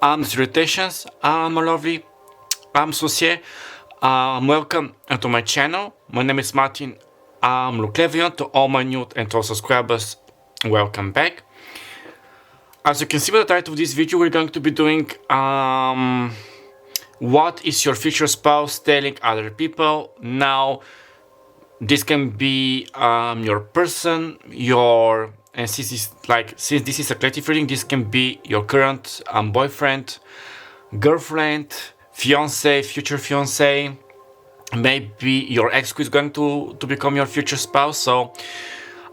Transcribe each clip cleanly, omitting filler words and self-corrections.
Salutations, my lovely associate. Welcome to my channel. My name is Martin Luclevion. To all my new and old subscribers, welcome back. As you can see by the title of this video, we're going to be doing what is your future spouse telling other people. Now, this can be your person, and since this is a collective reading, this can be your current boyfriend, girlfriend, fiance, future fiance, maybe your ex who is going to become your future spouse. So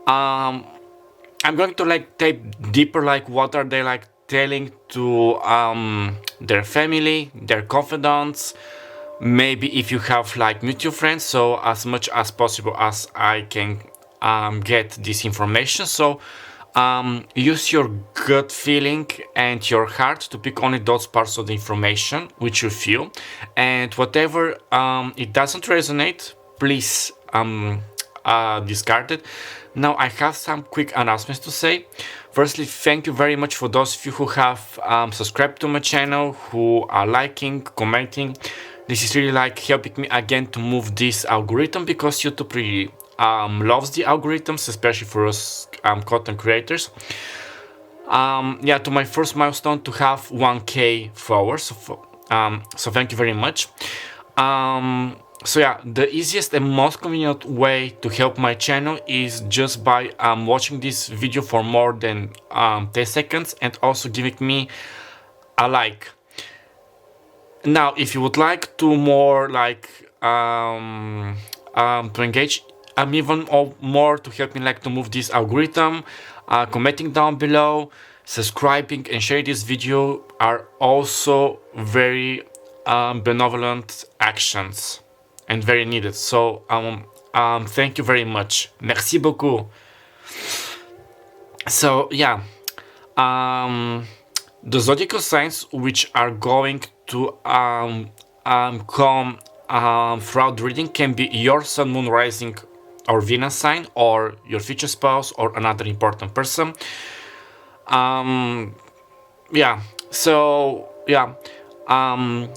I'm going to take deeper, what are they telling to their family, their confidants, maybe if you have mutual friends. So as much as possible as I can get this information. So use your gut feeling and your heart to pick only those parts of the information which you feel, and whatever it doesn't resonate, please discard it. Now I have some quick announcements to say. Firstly, thank you very much for those of you who have subscribed to my channel, who are liking, commenting. This is really helping me again to move this algorithm, because YouTube really loves the algorithms, especially for us content creators. Yeah, to my first milestone to have 1K followers. So thank you very much. So yeah, the easiest and most convenient way to help my channel is just by watching this video for more than 10 seconds and also giving me a like. Now, if you would like to more to engage even more, to help me to move this algorithm, commenting down below, subscribing and sharing this video are also very benevolent actions and very needed. So thank you very much. Merci beaucoup. So yeah, the zodiacal signs which are going to come throughout the reading can be your sun, moon, rising, or Venus sign, or your future spouse, or another important person. Yeah, so yeah,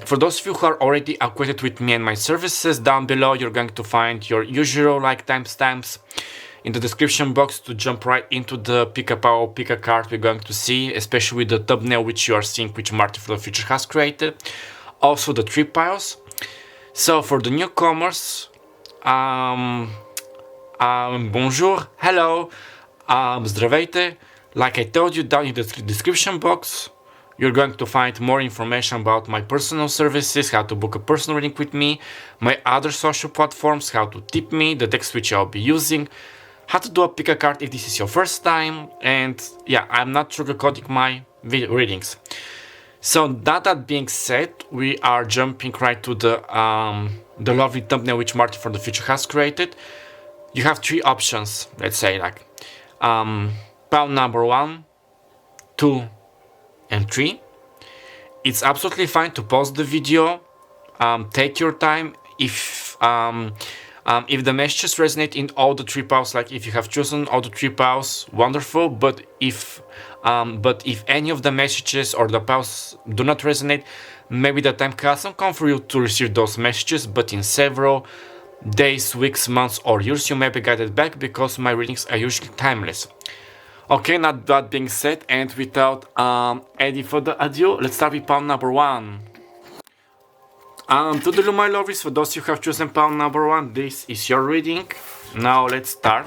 for those of you who are already acquainted with me and my services, down below you're going to find your usual timestamps in the description box to jump right into the pick a power, pick a card we're going to see, especially with the thumbnail which you are seeing, which Martin for the Future has created. Also the 3 piles. So for the newcomers, bonjour, hello, Zdravejte. Like I told you, down in the description box, you're going to find more information about my personal services, how to book a personal reading with me, my other social platforms, how to tip me, the decks which I'll be using, how to do a pick a card if this is your first time, and yeah, I'm not sugarcoating my readings. So that being said, we are jumping right to the lovely thumbnail which Martin from the Future has created. You have 3 options, let's say pile number 1, 2, and 3. It's absolutely fine to pause the video, take your time. If the messages resonate in all the 3 piles, if you have chosen all the 3 piles, wonderful. But if any of the messages or the piles do not resonate, maybe the time hasn't come for you to receive those messages, but in several days, weeks, months, or years you may be guided back, because my readings are usually timeless. Okay, now that being said, and without any further ado, let's start with pile number 1. Toodaloo, my lovelies, for those who have chosen pile number 1, this is your reading. Now let's start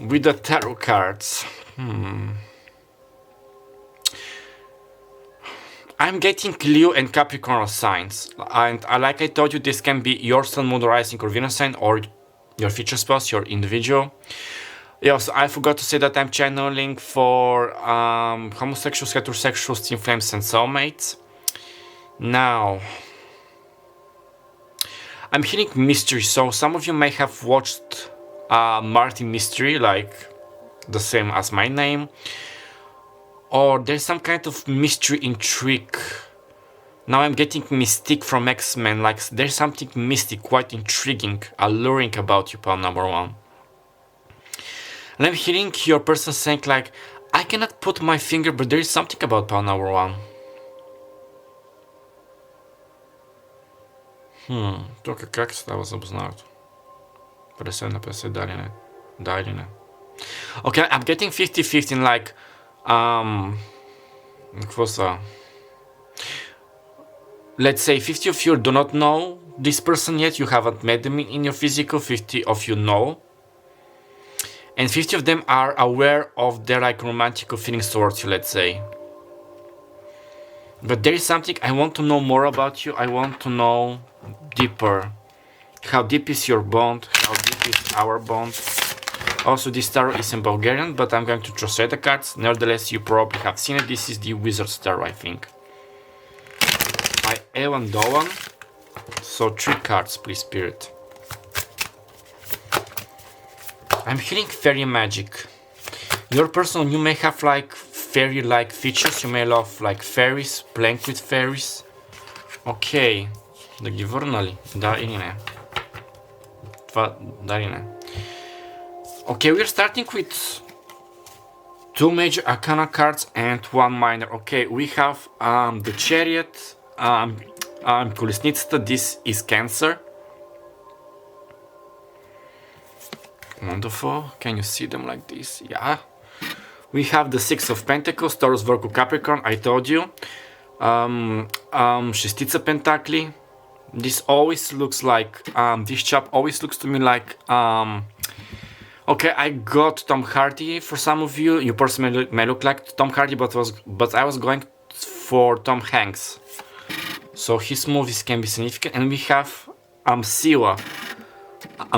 with the tarot cards. I'm getting Leo and Capricorn signs, and like I told you, this can be your sun, moon, rising, or Venus sign, or your future spouse, your individual. Yes, I forgot to say that I'm channeling for homosexuals, heterosexuals, twin flames, and soulmates. Now, I'm hearing mystery, so some of you may have watched Martin Mystery, the same as my name, or there's some kind of mystery intrigue. Now I'm getting Mystique from X-Men, there's something mystic, quite intriguing, alluring about you, pile number 1. And I'm hearing your person saying I cannot put my finger, but there is something about pile number 1. Тук как става запознаването? 50 на 50, да или не? Да или не? Okay, I'm getting 50-50, like, какво са? Let's say 50 of you do not know this person yet, you haven't met them in your physical, 50 of you know. And 50 of them are aware of their like romantic feelings towards you, let's say. But there is something I want to know more about you. I want to know deeper. How deep is your bond? How deep is our bond? Also, this tarot is in Bulgarian, but I'm going to translate the cards. Nevertheless, you probably have seen it. This is the Wizard's Tarot, I think. By Evan Dolan. So 3 cards, please, Spirit. I'm hearing fairy magic. Your person, you may have like fairy-like features. You may love like fairies, playing with fairies. Okay. Да ги върна ли? Да или не? Това да или не? Okay, we're starting with 2 major arcana cards and 1 minor. Okay, we have the Chariot, колесницата. This is Cancer. Wonderful. Can you see them like this? Yeah. We have the 6 of Pentacles, Taurus, Virgo, Capricorn. I told you. Шестица Пентакли. This always looks like this chap always looks to me like okay, I got Tom Hardy for some of you. You personally may look like Tom Hardy, but I was going for Tom Hanks. So his movies can be significant. And we have Sila,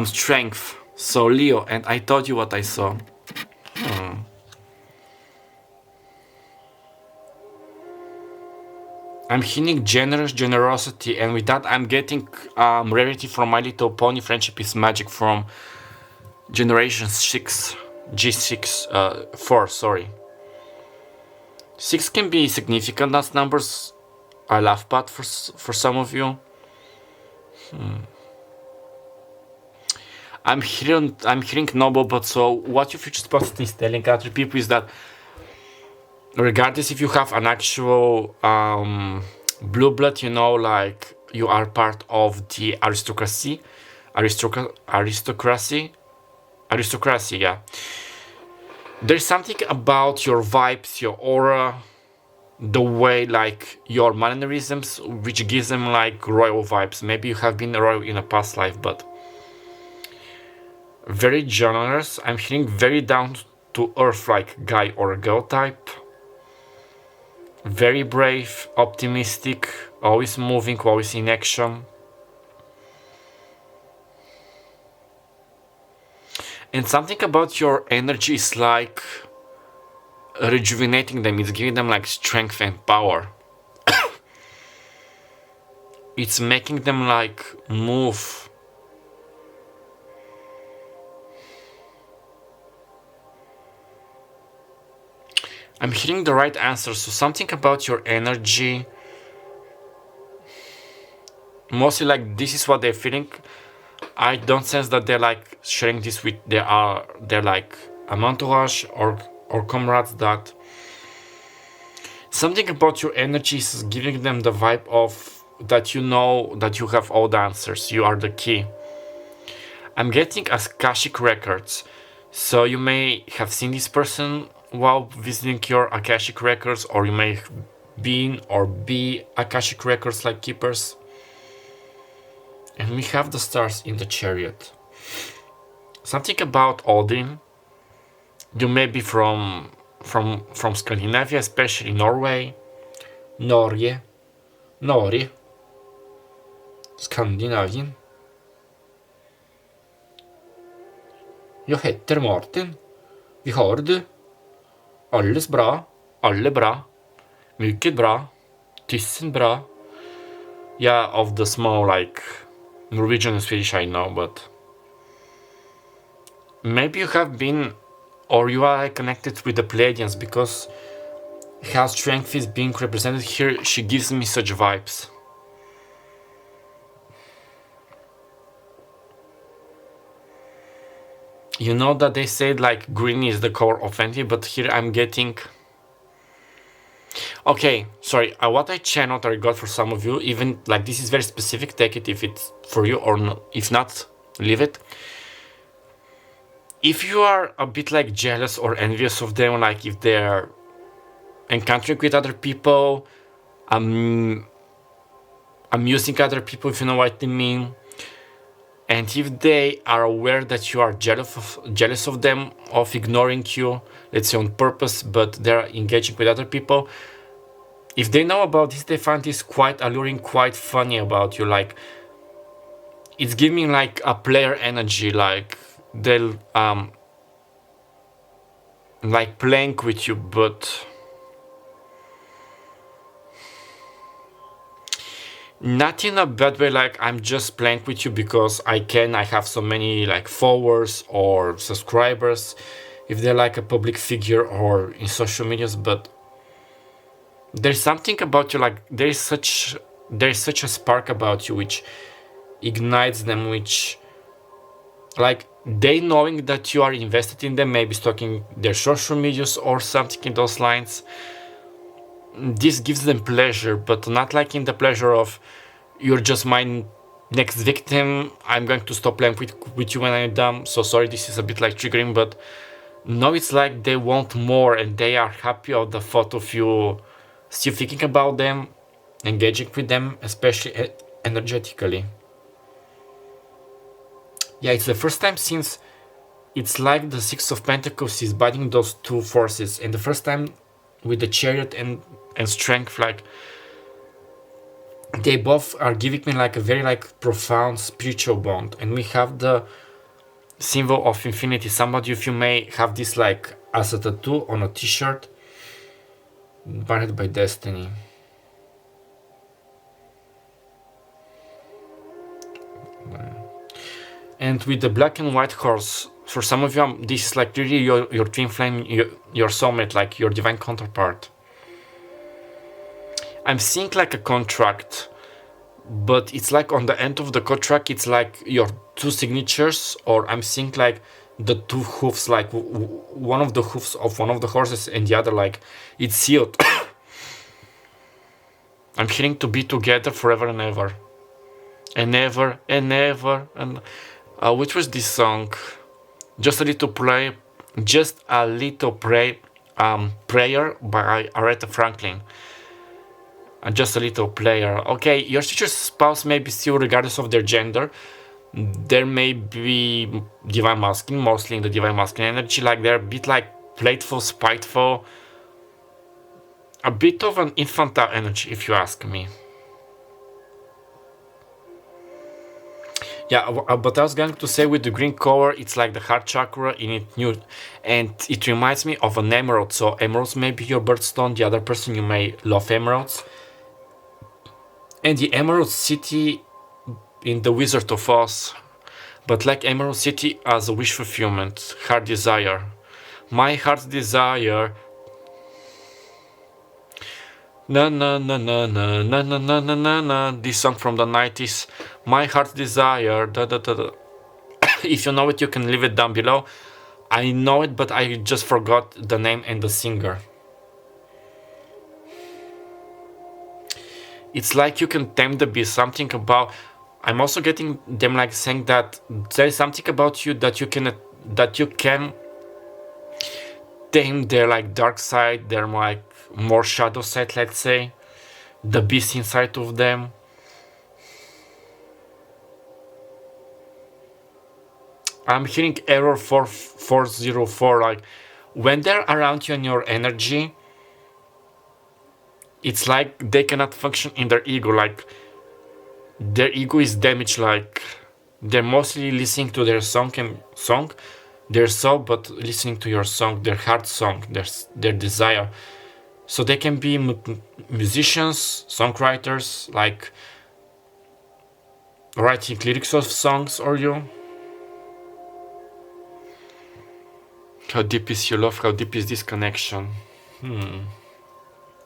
Strength. So Leo, and I told you what I saw. I'm hearing generosity, and with that I'm getting rarity from My Little Pony. Friendship is Magic from Generation 6, G6, 4, sorry. 6 can be significant as numbers. I love that for some of you. I'm hearing noble, but so what your future spouse is telling other people is that regardless if you have an actual blue blood, you know, like you are part of the aristocracy, yeah. There's something about your vibes, your aura, the way like your mannerisms, which gives them like royal vibes. Maybe you have been royal in a past life, but very generous. I'm hearing very down to earth like guy or girl type. Very brave, optimistic, always moving, always in action. And something about your energy is like rejuvenating them. It's giving them like strength and power. It's making them like move. I'm hearing the right answer. So something about your energy. Mostly like this is what they're feeling. I don't sense that they're like sharing this with they're like a entourage or comrades. That something about your energy is giving them the vibe of that you know that you have all the answers. You are the key. I'm getting Akashic records. So you may have seen this person while visiting your Akashic records, or you may have been or be Akashic records like keepers. And we have the stars in the Chariot. Something about Odin. You may be from Scandinavia, especially Norway. Norge. Skandinavien. Jag heter Martin. Vi har du. Alles bra. Alle bra. Mycket bra. Tusen bra. Yeah, of the small like Norwegian and Swedish I know, but maybe you have been or you are connected with the Pleiadians, because how strength is being represented here, she gives me such vibes. You know that they said like green is the core of anything, but here I'm getting... Okay, sorry. What I channeled or got for some of you, even like this is very specific. Take it if it's for you or not. If not, leave it. If you are a bit like jealous or envious of them, like if they're encountering with other people, amusing other people, if you know what I mean, and if they are aware that you are jealous of them, of ignoring you, let's say on purpose, but they're engaging with other people, if they know about this, they find this quite alluring, quite funny about you. Like it's giving like a player energy, like they'll like playing with you, but not in a bad way, like I'm just playing with you because I have so many like followers or subscribers if they're like a public figure or in social medias, but there's something about you, like there's such a spark about you which ignites them, which like they knowing that you are invested in them, maybe stalking their social medias or something in those lines. This gives them pleasure, but not like in the pleasure of you're just my next victim, I'm going to stop playing with you when I'm done. So sorry, this is a bit like triggering, but no, it's like they want more and they are happy of the thought of you still thinking about them, engaging with them, especially energetically. Yeah, it's the first time since it's like the Six of Pentacles is binding those two forces, and the first time with the Chariot and Strength, like they both are giving me like a very like profound spiritual bond. And we have the symbol of infinity. Somebody of you may have this like as a tattoo on a t-shirt, guarded by destiny. And with the black and white horse, for some of you, this is like really your twin flame, your soulmate, like your divine counterpart. I'm seeing like a contract, but it's like on the end of the contract, it's like your two signatures, or I'm seeing like the two hoofs, like one of the hoofs of one of the horses and the other, like it's sealed. I'm hearing to be together forever and ever. And ever and ever. And which was this song? Just a little prayer by Aretha Franklin. Just a little player. Okay, your future spouse may be still, regardless of their gender. There may be divine masculine, mostly in the divine masculine energy, like they're a bit like playful, spiteful, a bit of an infantile energy, if you ask me. Yeah, but I was going to say with the green color, it's like the heart chakra in it new, and it reminds me of an emerald. So emeralds may be your birthstone. The other person, you may love emeralds. And the Emerald City in the Wizard of Oz, but like Emerald City as a wish fulfillment, heart desire. My heart's desire. Na na na na na na na na na na na. This song from the 90s. My heart's desire. Da, da, da, da. If you know it, you can leave it down below. I know it, but I just forgot the name and the singer. It's like you can tame the beast. Something about. I'm also getting them like saying that there is something about you that you can tame their like dark side, their like more shadow side, let's say, the beast inside of them. I'm hearing error 4404, like when they're around you and your energy, it's like they cannot function in their ego, like their ego is damaged, like they're mostly listening to their their soul, but listening to your song, their heart song, their desire. So they can be musicians, songwriters, like writing lyrics of songs, or you. How deep is your love? How deep is this connection?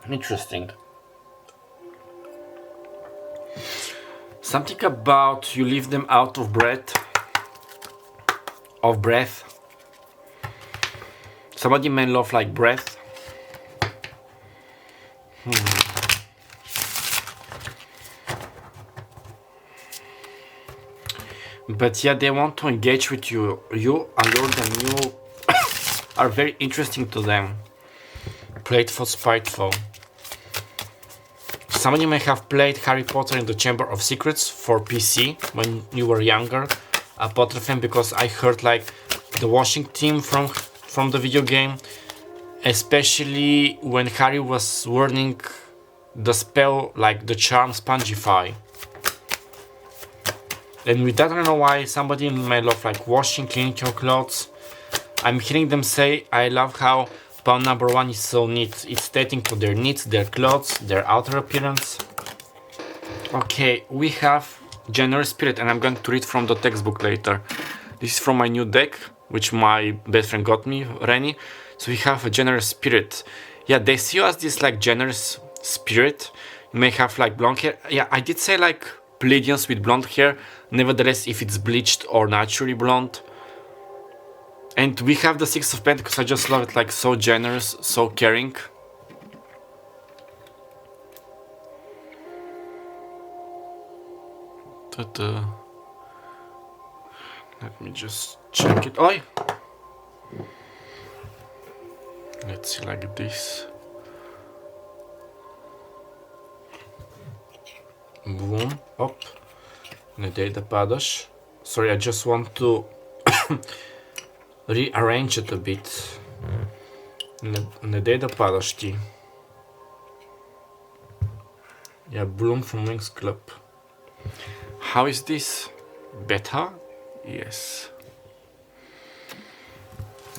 Interesting. Something about you leave them out of breath. Somebody may love like breath. But yeah, they want to engage with you. You allure them. You are very interesting to them. Playful, spiteful. Some of you may have played Harry Potter in the Chamber of Secrets for PC when you were younger. A Potter fan, because I heard like the washing theme from the video game, especially when Harry was learning the spell, like the charm Spongify. And with that, I don't know why somebody may love like washing, cleaning your clothes. I'm hearing them say, I love how pawn number 1 is so neat. It's stating to their needs, their clothes, their outer appearance. Okay, we have Generous Spirit, and I'm going to read from the textbook later. This is from my new deck, which my best friend got me, Rennie. So we have a Generous Spirit. Yeah, they see you as this like generous spirit. You may have like blonde hair. Yeah, I did say like Pleiadians with blonde hair. Nevertheless, if it's bleached or naturally blonde. And we have the Six of Pentacles. I just love it, like so generous, so caring. Let me just check it. Oi! Let's see, like this. Boom, up. Не дай да падаш. Sorry, I just want to rearrange it a bit. Не дай да падаш ти. Yeah, Bloom from Wings Club. How is this? Better? Yes.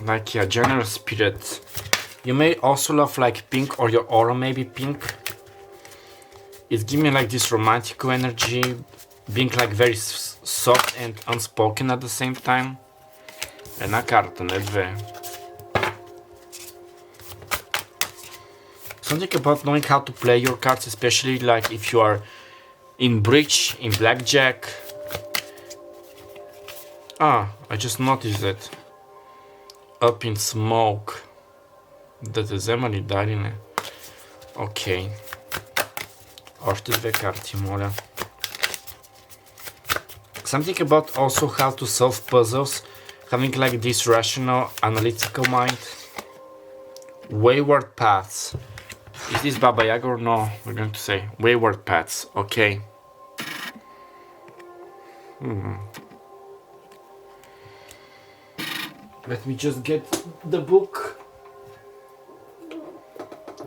Like, yeah, Generous Spirit. You may also love like pink, or your aura may be pink. It's giving me like this romantic energy, being like very soft and unspoken at the same time. Една карта, не две. Something about knowing how to play your cards, especially like if you are in bridge, in blackjack. Ah, I just noticed that. Up in smoke. Да те взема ли, да или не? Окей. Още две карти, моля. Something about also how to solve puzzles, having like this rational, analytical mind. Wayward paths. Is this Baba Yaga or no? We're going to say wayward paths. Okay. Let me just get the book.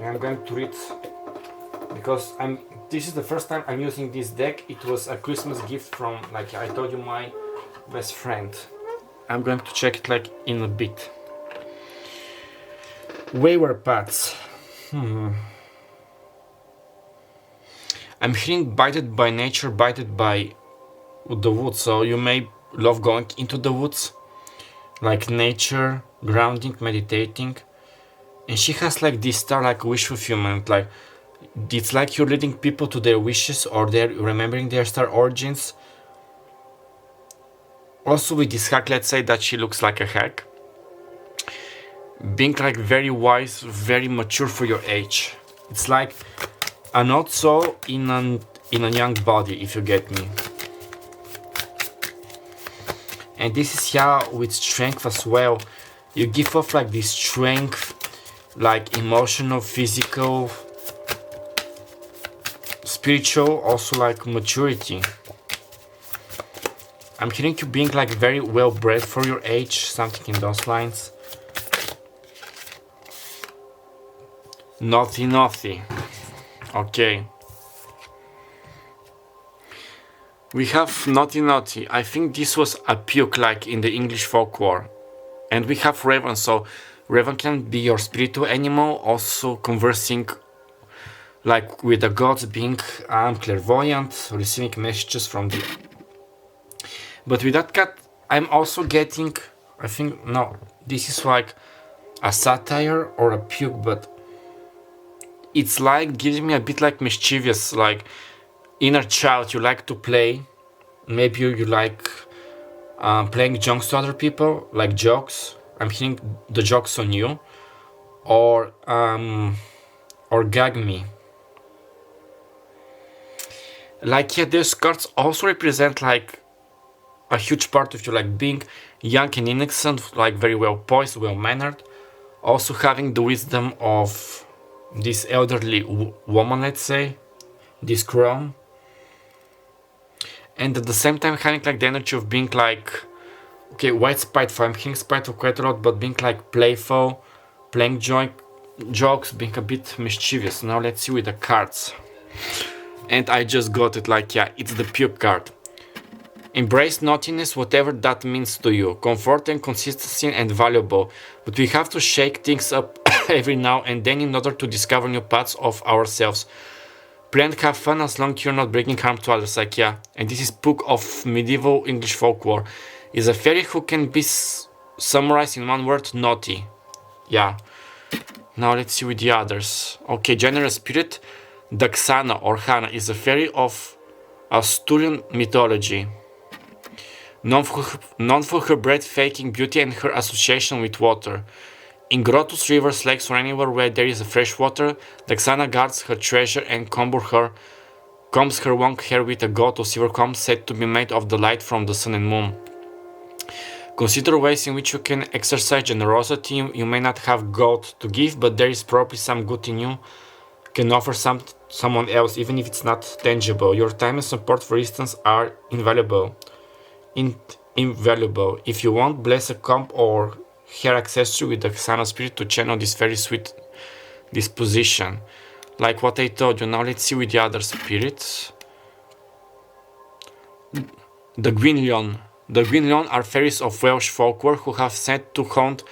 I'm going to read, because this is the first time I'm using this deck. It was a Christmas gift from, like I told you, my best friend. I'm going to check it like in a bit. Wayward paths. I'm hearing bited by nature, bited by the woods. So you may love going into the woods, like nature, grounding, meditating. And she has like this star, like wish fulfillment, like it's like you're leading people to their wishes, or they're remembering their star origins. Also with this hack, let's say that she looks like a hack. Being like very wise, very mature for your age. It's like an old soul in a young body, if you get me. And this is yeah with strength as well. You give off like this strength, like emotional, physical, spiritual, also like maturity. I'm hearing you being like very well bred for your age, something in those lines. Naughty, naughty. Okay. We have naughty, naughty. I think this was a puke, like in the English folklore. And we have Raven, so Raven can be your spiritual animal, also conversing like with the gods, being clairvoyant, receiving messages from the... But with that cat, I'm also getting, I think, no, this is like a satire or a puke, but it's like giving me a bit like mischievous, like inner child. You like to play, maybe you like playing jokes to other people, like jokes. I'm hearing the jokes on you, or gag me. Like, yeah, these cards also represent like a huge part of you, like being young and innocent, like very well poised, well mannered, also having the wisdom of this elderly woman, let's say, this crown, and at the same time having like the energy of being like, okay, white spiteful. I'm hearing spiteful quite a lot, but being like playful, playing jokes, being a bit mischievous. Now let's see with the cards. And I just got it, like, yeah, it's the puke card. Embrace naughtiness, whatever that means to you. Comfort and consistency and valuable. But we have to shake things up every now and then in order to discover new parts of ourselves. Play and have fun as long as you're not bringing harm to others. Like, yeah. And this is book of medieval English folklore. Is a fairy who can be summarized in one word, naughty. Yeah. Now let's see with the others. Okay, generous spirit. Daxana or Hana is a fairy of Asturian mythology. Known for her breathtaking beauty and her association with water. In grottos, rivers, lakes, or anywhere where there is fresh water, Daxana guards her treasure and combs her long hair with a gold or silver comb said to be made of the light from the sun and moon. Consider ways in which you can exercise generosity. You may not have gold to give, but there is probably some good in you can offer someone else, even if it's not tangible. Your time and support, for instance, are invaluable. Invaluable. If you want, bless a comb or hair accessory with the Xana spirit to channel this very sweet disposition. Like what I told you. Now let's see with the other spirits. The Gwynlion. The Gwynlion are fairies of Welsh folklore who have set to haunt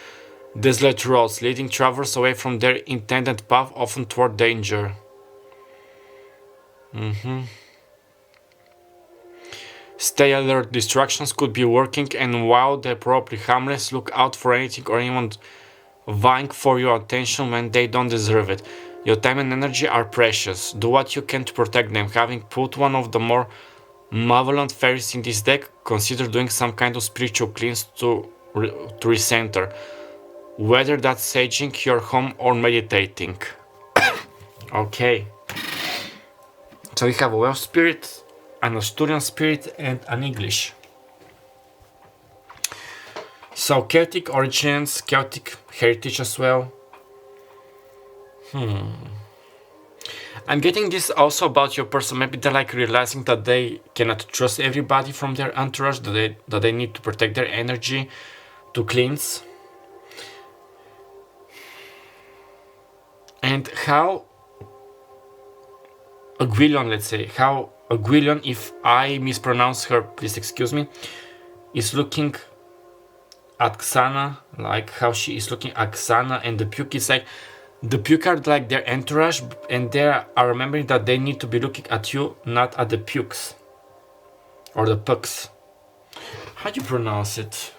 desolate roads, leading travelers away from their intended path, often toward danger. Stay alert, distractions could be working, and while they're probably harmless, look out for anything or anyone vying for your attention when they don't deserve it. Your time and energy are precious. Do what you can to protect them. Having put one of the more malevolent fairies in this deck, consider doing some kind of spiritual cleanse to recenter. Whether that's saging your home or meditating. Okay. So we have a Welsh spirit, an Asturian spirit, and an English. So Celtic origins, Celtic heritage as well. I'm getting this also about your person. Maybe they're like realizing that they cannot trust everybody from their entourage, that they need to protect their energy to cleanse. And how a Gwyllion, let's say, how a Gwyllion, if I mispronounce her, please excuse me, is looking at Xana, like how she is looking at Xana, and the puke is like, the puke are like their entourage, and they are remembering that they need to be looking at you, not at the pukes, or the pucks. How do you pronounce it?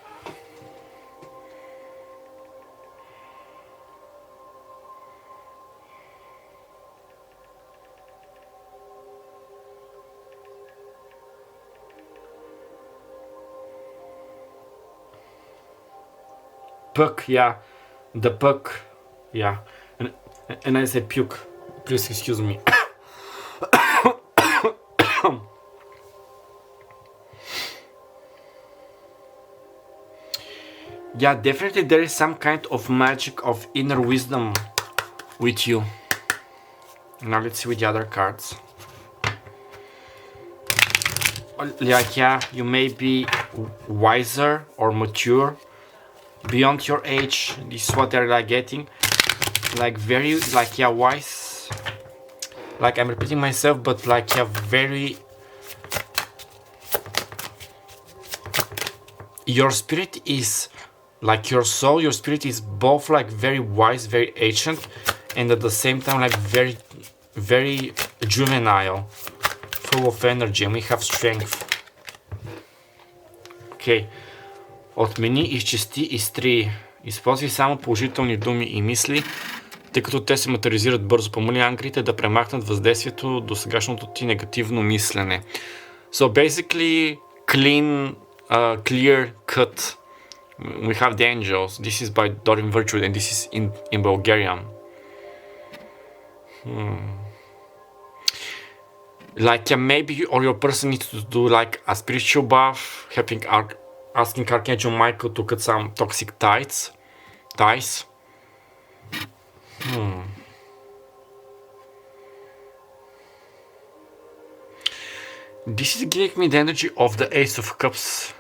Puck, yeah, the puck, yeah, and I said puke, please excuse me. Yeah, definitely there is some kind of magic of inner wisdom with you. Now let's see with the other cards. Like, yeah, you may be wiser or mature beyond your age. This is what they're like getting, like very, like, yeah, wise, like I'm repeating myself, but like, yeah, very, your spirit is like your soul, your spirit is both like very wise, very ancient, and at the same time like very, very juvenile, full of energy, and we have strength. Okay. Отмени, изчисти, изтрии. Използвай само положителни думи и мисли, тъй като те се материализират бързо. Помоли ангелите да премахнат въздействието до сегашното ти негативно мислене. So basically, clean, clear cut. We have the angels. This is by Doreen Virtue, and this is in Bulgarian. Like, yeah, maybe you or your person needs to do like a spiritual buff, asking Archangel Michael to cut some toxic ties. This is giving me the energy of the Ace of Cups.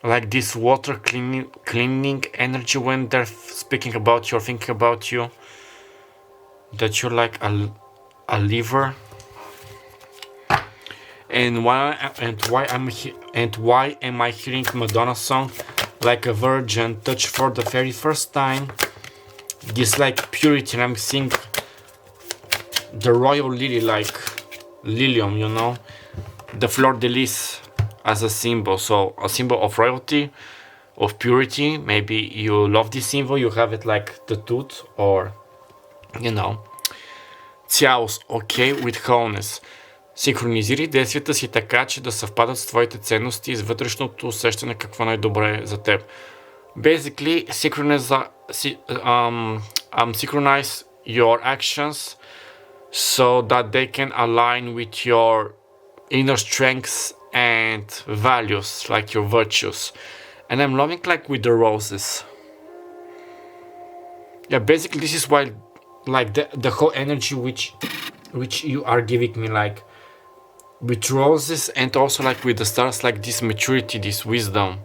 Like this water cleaning energy when they're speaking about you or thinking about you. That you're like a liver. And why am I hearing Madonna song like a virgin touch for the very first time? This like purity, and I'm seeing the royal lily, like lilium, you know, the fleur de lis as a symbol. So a symbol of royalty, of purity. Maybe you love this symbol, you have it like tattooed, or you know. Цялост, okay with wholeness. Синхронизирай действията си така, че да съвпадат с твоите ценности и с вътрешното усещане какво най-добре е за теб. Basically, synchronize your actions so that they can align with your inner strengths and values, like your virtues. And I'm loving like with the roses. Yeah, basically this is why like the whole energy which you are giving me, like with roses and also like with the stars, like this maturity, this wisdom.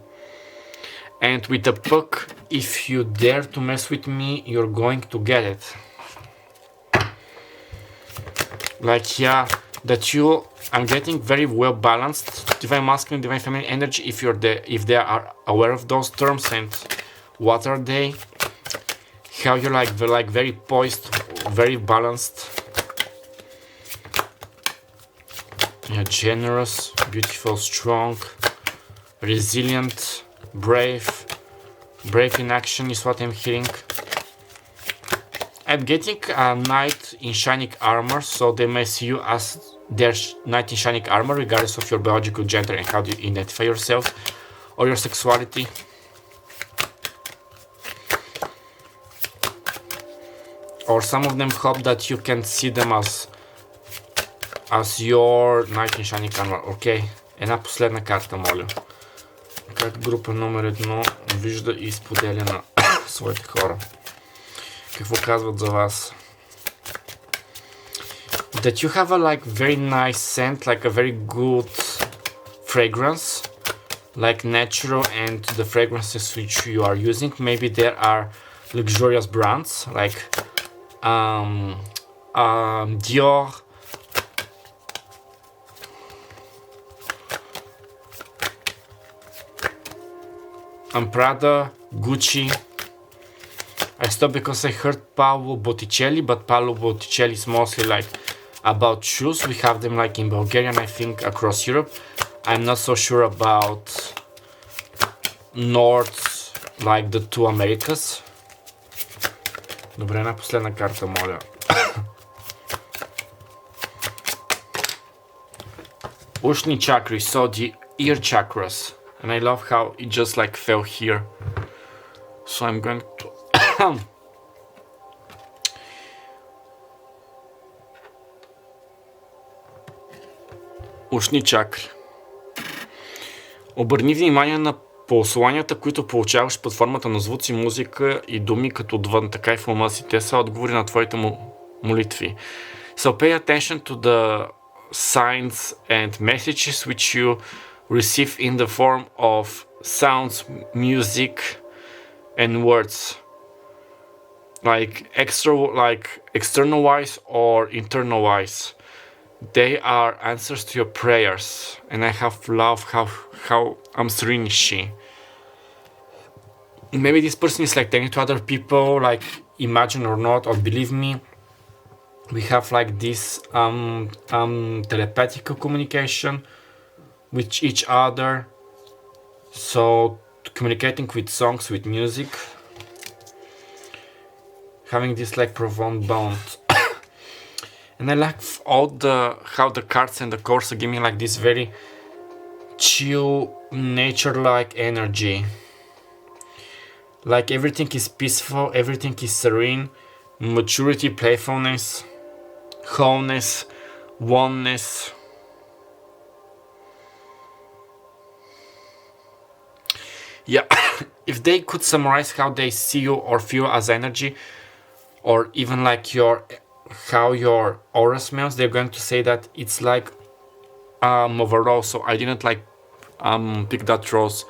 And with the book, if you dare to mess with me, you're going to get it. Like, yeah, that I'm getting very well balanced divine masculine, divine feminine energy. If they are aware of those terms and what are they, how you're like very poised, very balanced. Yeah, generous, beautiful, strong, resilient, brave in action is what I'm hearing. I'm getting a knight in shining armor, so they may see you as their knight in shining armor, regardless of your biological gender and how do you identify yourself or your sexuality. Or some of them hope that you can see them as your knight in shining armor. Окей, една последна карта, моля. Как група номер 1 вижда и споделя на своите хора. Какво казват за вас? That you have a like very nice scent, like a very good fragrance, like natural, and the fragrances which you are using, maybe there are luxurious brands like Dior, Prada, Gucci. I stopped because I heard Paolo Botticelli, but Paolo Botticelli is mostly like about shoes. We have them like in Bulgarian, I think, across Europe. I'm not so sure about North, like the two Americas. Добре, една последна карта, моля. Ushni chakra, so the ear chakras. And I love how it just like fell here. So I'm going to ушни чакри. Обърни внимание на посланията, които получаваш под формата на звуци, музика и думи като отвън, така и в ума си. Те са отговори на твоите молитви. So pay attention to the signs and messages which you receive in the form of sounds, music, and words. Like external wise or internal wise. They are answers to your prayers, and I have love how answering is she. Maybe this person is like telling to other people, like imagine or not, or believe me, we have like this telepathic communication with each other. So communicating with songs, with music, having this like profound bond. And I like how the cards and the course are giving like this very chill, nature-like energy. Like everything is peaceful, everything is serene, maturity, playfulness, wholeness, oneness. Yeah, if they could summarize how they see you or feel as energy, or even like how your aura smells, they're going to say that it's like of a rose. So I didn't like pick that rose,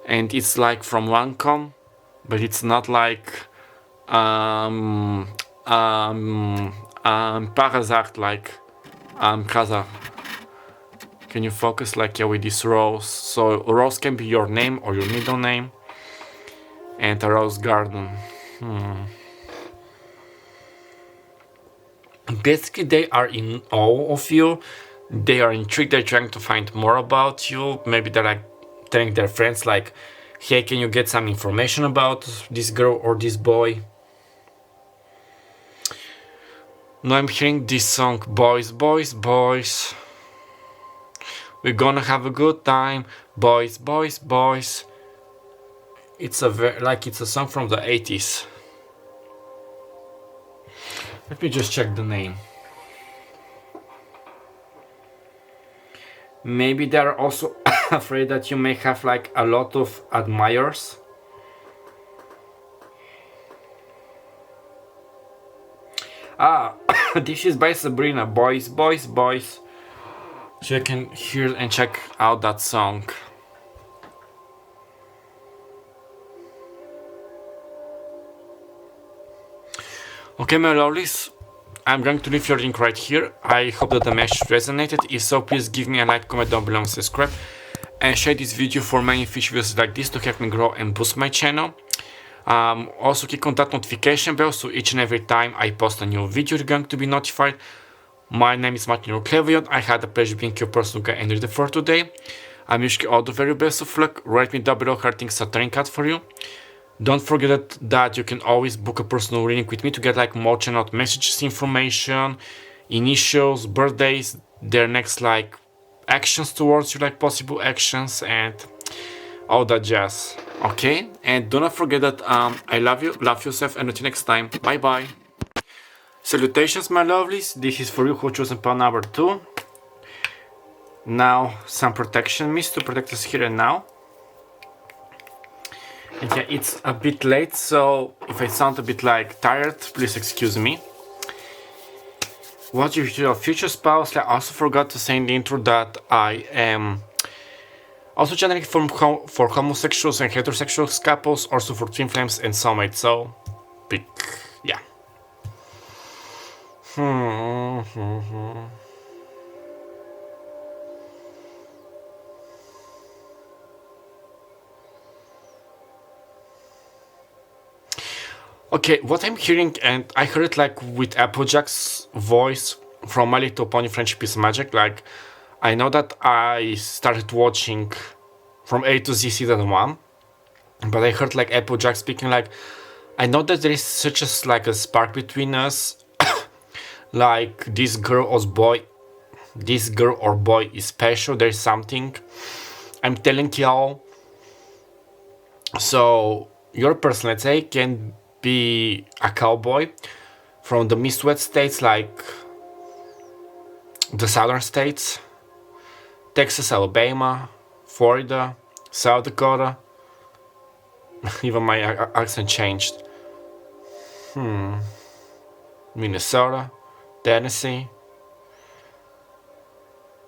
and it's like from Lancome, but it's not like Parazart, like Kaza. Can you focus like with this rose? So rose can be your name or your middle name, and a rose garden. Basically, they are in awe of you. They are intrigued. They're trying to find more about you. Maybe they're like telling their friends like, hey, can you get some information about this girl or this boy? Now I'm hearing this song, boys, boys, boys. We're gonna have a good time, boys, boys, boys. It's it's a song from the 80s. Let me just check the name. Maybe they're also afraid that you may have like a lot of admirers. This is by Sabrina, boys, boys, boys. So you can hear and check out that song. Okay, my lovelies, I'm going to leave your link right here. I hope that the message resonated. If so, please give me a like, comment down below, and subscribe. And share this video for many fish videos like this to help me grow and boost my channel. Also click on that notification bell so each and every time I post a new video you're going to be notified. My name is Martin Ruklevion. I had the pleasure being your personal guide and reader for today. I'm wishing you all the very best of luck. Write me down below hard things a tarot card for you. Don't forget that you can always book a personal reading with me to get like more channel messages, information, initials, birthdays, their next like actions towards you, like possible actions and all that jazz. Okay, and do not forget that I love you, love yourself, and until next time, bye bye. Salutations, my lovelies. This is for you who chosen pawn number 2. Now some protection mist to protect us here and now. And yeah, it's a bit late, so if I sound a bit like tired, please excuse me. What your future spouse? I also forgot to say in the intro that I am also channeling for homosexuals and heterosexual couples, also for twin flames and soulmates. So, big, yeah. Okay, what I'm hearing, and I heard it like with Applejack's voice from My Little Pony Friendship is Magic. Like, I know that I started watching from A to Z season 1, but I heard like Applejack speaking like, I know that there is such a like a spark between us. Like this girl or boy is special. There's something. I'm telling y'all. So your person, let's say, can be a cowboy from the Midwest states, like the southern states, Texas, Alabama, Florida, South Dakota. Even my accent changed. Minnesota, Tennessee.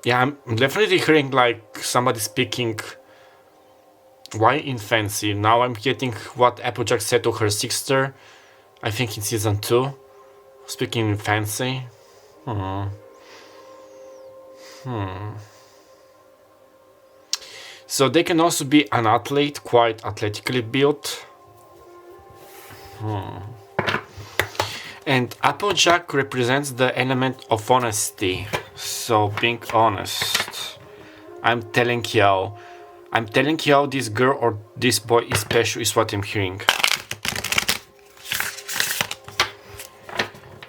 Yeah, I'm definitely hearing like somebody speaking. Why in fancy? Now I'm getting what Applejack said to her sister, I think in season 2. Speaking in fancy. So they can also be an athlete, quite athletically built. And Applejack represents the element of honesty. So being honest. I'm telling y'all, this girl or this boy is special, is what I'm hearing.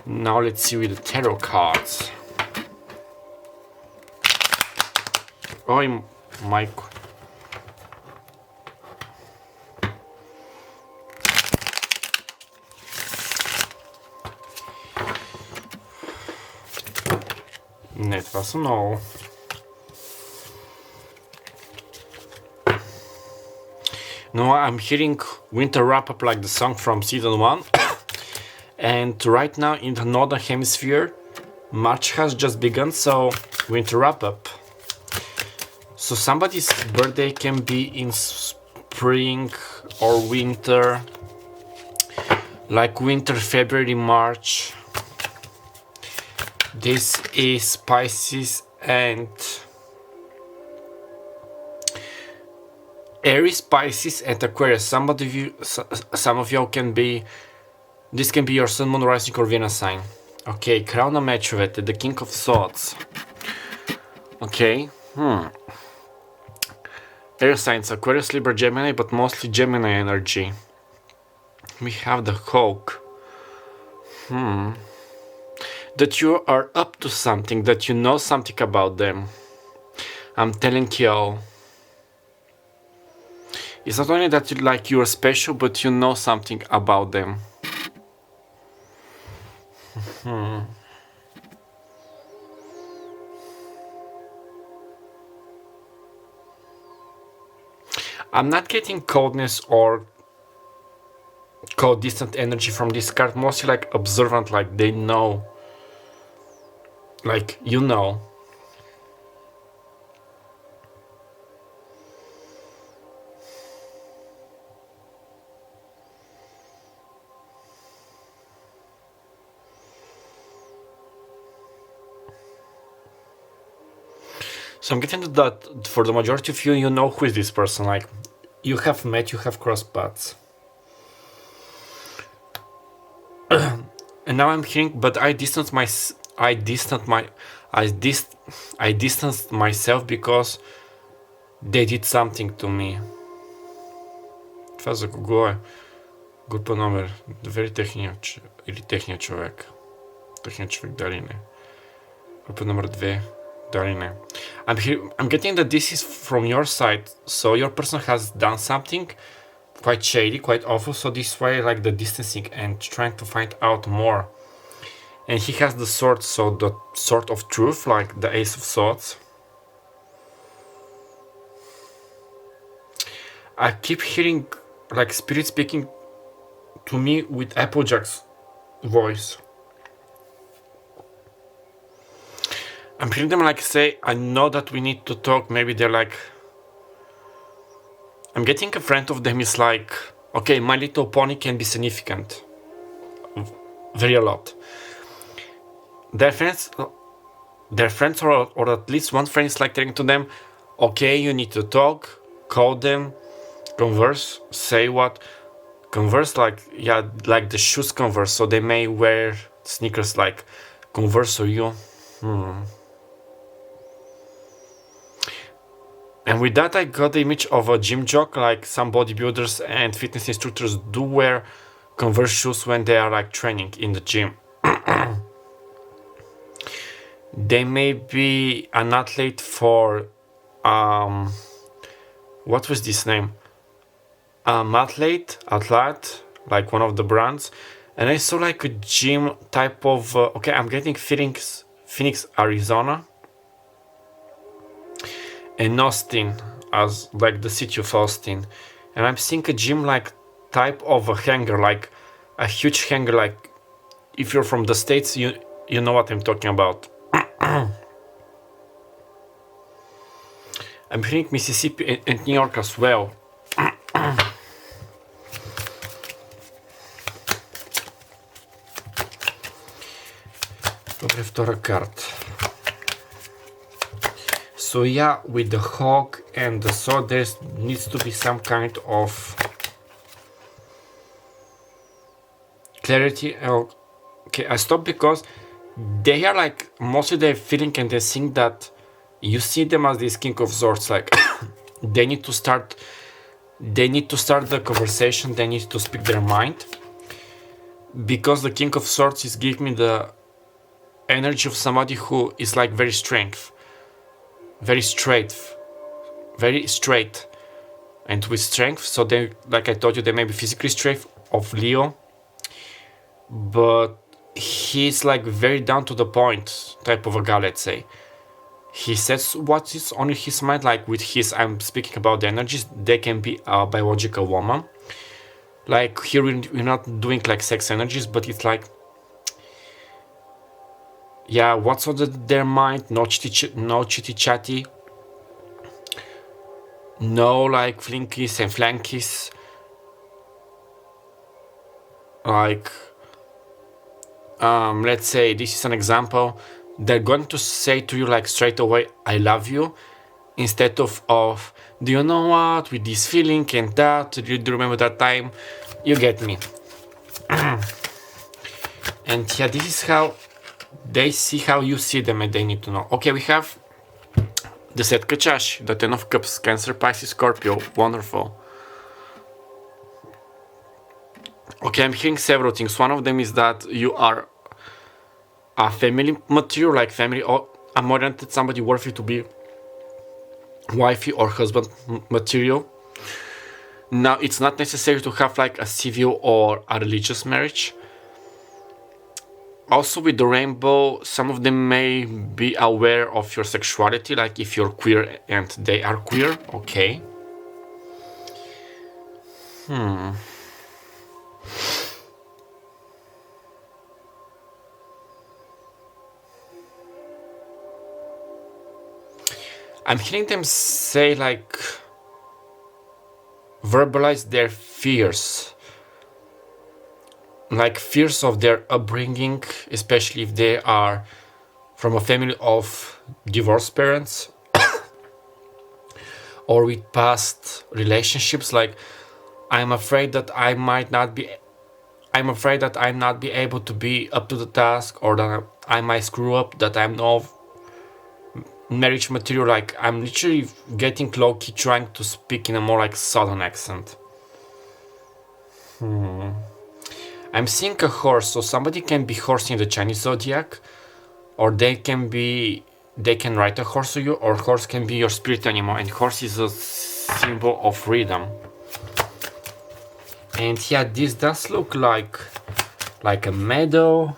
Now let's see with the tarot cards. Oh my. Не, това са много. No, I'm hearing Winter Wrap-Up like the song from season 1. And right now in the Northern Hemisphere, March has just begun, so Winter Wrap-Up. So somebody's birthday can be in spring or winter, like winter, February, March. This is Pisces and Aries, Pisces, and Aquarius. Some of you can be. This can be your Sun, Moon, Rising, or Venus sign. Okay, крал на мечовете, the King of Swords. Okay. Air signs, Aquarius, Libra, Gemini, but mostly Gemini energy. We have the Hawk. That you are up to something, that you know something about them. I'm telling y'all. It's not only that you are special, but you know something about them. I'm not getting coldness or cold distant energy from this card, mostly like observant, like they know, like you know. So I'm getting that for the majority of you, you know who is this person. Like, you have met, you have crossed paths. And now I'm hearing, but I distanced myself because they did something to me. Това за кого е? Група номер 2 техния човек. Техния човек дали не? Група номер 2. I'm getting that this is from your side, so your person has done something quite shady, quite awful, so this way like the distancing and trying to find out more. And he has the sword, so the sword of truth, like the Ace of Swords. I keep hearing like spirit speaking to me with Applejack's voice. I'm hearing them like say, I know that we need to talk. Maybe they're like, I'm getting a friend of them is like, okay, My Little Pony can be significant. Very a lot. Their friends or at least one friend is like telling to them, okay, you need to talk, call them, converse, say what, converse like, yeah, like the shoes converse, so they may wear sneakers like converse or you. And with that, I got the image of a gym jock, like some bodybuilders and fitness instructors do wear Converse shoes when they are like training in the gym. They may be an athlete for, what was this name? Athlete, like one of the brands. And I saw like a gym type of, okay, I'm getting Phoenix, Arizona. And Austin, as like the city of Austin. And I'm seeing a gym like type of a hangar, like a huge hangar, like if you're from the States, you know what I'm talking about. I'm hearing Mississippi and New York as well. Добре, втора карта. So yeah, with the hawk and the sword, there needs to be some kind of clarity. Okay, I stopped because they are like, mostly they're feeling and they think that you see them as this King of Swords, like they need to start the conversation, they need to speak their mind. Because the King of Swords is giving me the energy of somebody who is like very straight and with strength. So they, like I told you, they may be physically straight of Leo, but he's like very down to the point type of a guy, let's say. He says what is on his mind, like with his, I'm speaking about the energies, they can be a biological woman. Like here we're not doing like sex energies, but it's like, yeah, what's on their mind, no chitty chatty, no like flinkies and flankies. Like, let's say this is an example. They're going to say to you like straight away, I love you, instead of do you know what, with this feeling and that, do you remember that time? You get me. And yeah, this is how they see how you see them, and they need to know. Okay, we have the set Kachash, the Ten of Cups, Cancer, Pisces, Scorpio. Wonderful. Okay, I'm hearing several things. One of them is that you are a family material, like family oriented, somebody worthy to be wifey or husband material. Now, it's not necessary to have like a civil or a religious marriage. Also, with the rainbow, some of them may be aware of your sexuality, like if you're queer and they are queer. Okay. I'm hearing them say like verbalize their fears, like fears of their upbringing, especially if they are from a family of divorced parents or with past relationships. Like, I'm afraid that I'm not be able to be up to the task, or that I might screw up, that I'm no marriage material. Like, I'm literally getting low-key trying to speak in a more like southern accent. I'm seeing a horse, so somebody can be horse in the Chinese zodiac, or they can ride a horse to you, or horse can be your spirit animal, and horse is a symbol of freedom. And yeah, this does look like a meadow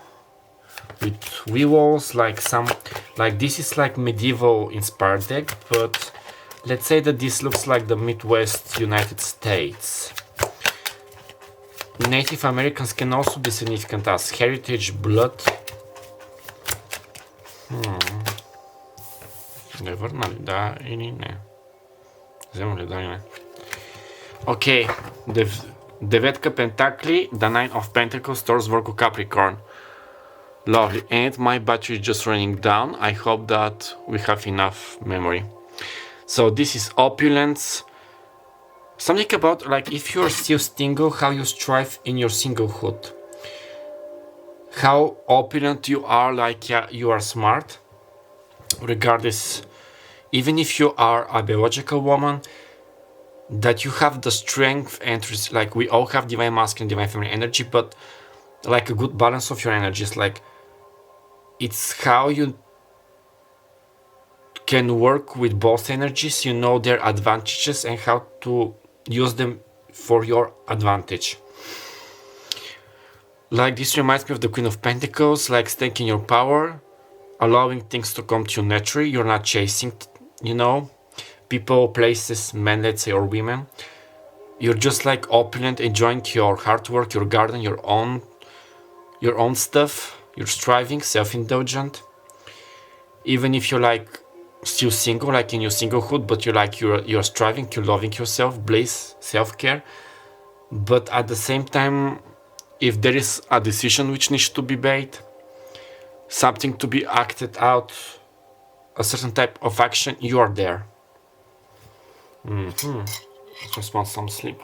with weevils, like this is like medieval inspired deck, but let's say that this looks like the Midwest United States. Native Americans can also be significant as heritage, blood. Le върнали, да или не? Взема ли, да или не? Okay, Деветка Пентакли, the Nine of Pentacles, Taurus, Virgo, Capricorn. Lovely, and my battery is just running down. I hope that we have enough memory. So this is opulence. Something about like if you're still single, how you strive in your singlehood. How opulent you are, like yeah, you are smart. Regardless, even if you are a biological woman, that you have the strength and like we all have divine masculine, divine feminine energy, but like a good balance of your energies. Like it's how you can work with both energies. You know their advantages and how to use them for your advantage. Like this reminds me of the Queen of Pentacles, like staying in your power, allowing things to come to you naturally. You're not chasing, people, places, men, let's say, or women. You're just like opulent, enjoying your hard work, your garden, your own stuff. You're striving, self-indulgent. Even if you're like still single, like in your singlehood, but you're striving, you're loving yourself, bliss, self-care. But at the same time, if there is a decision which needs to be made, something to be acted out, a certain type of action, you are there. Just want some sleep.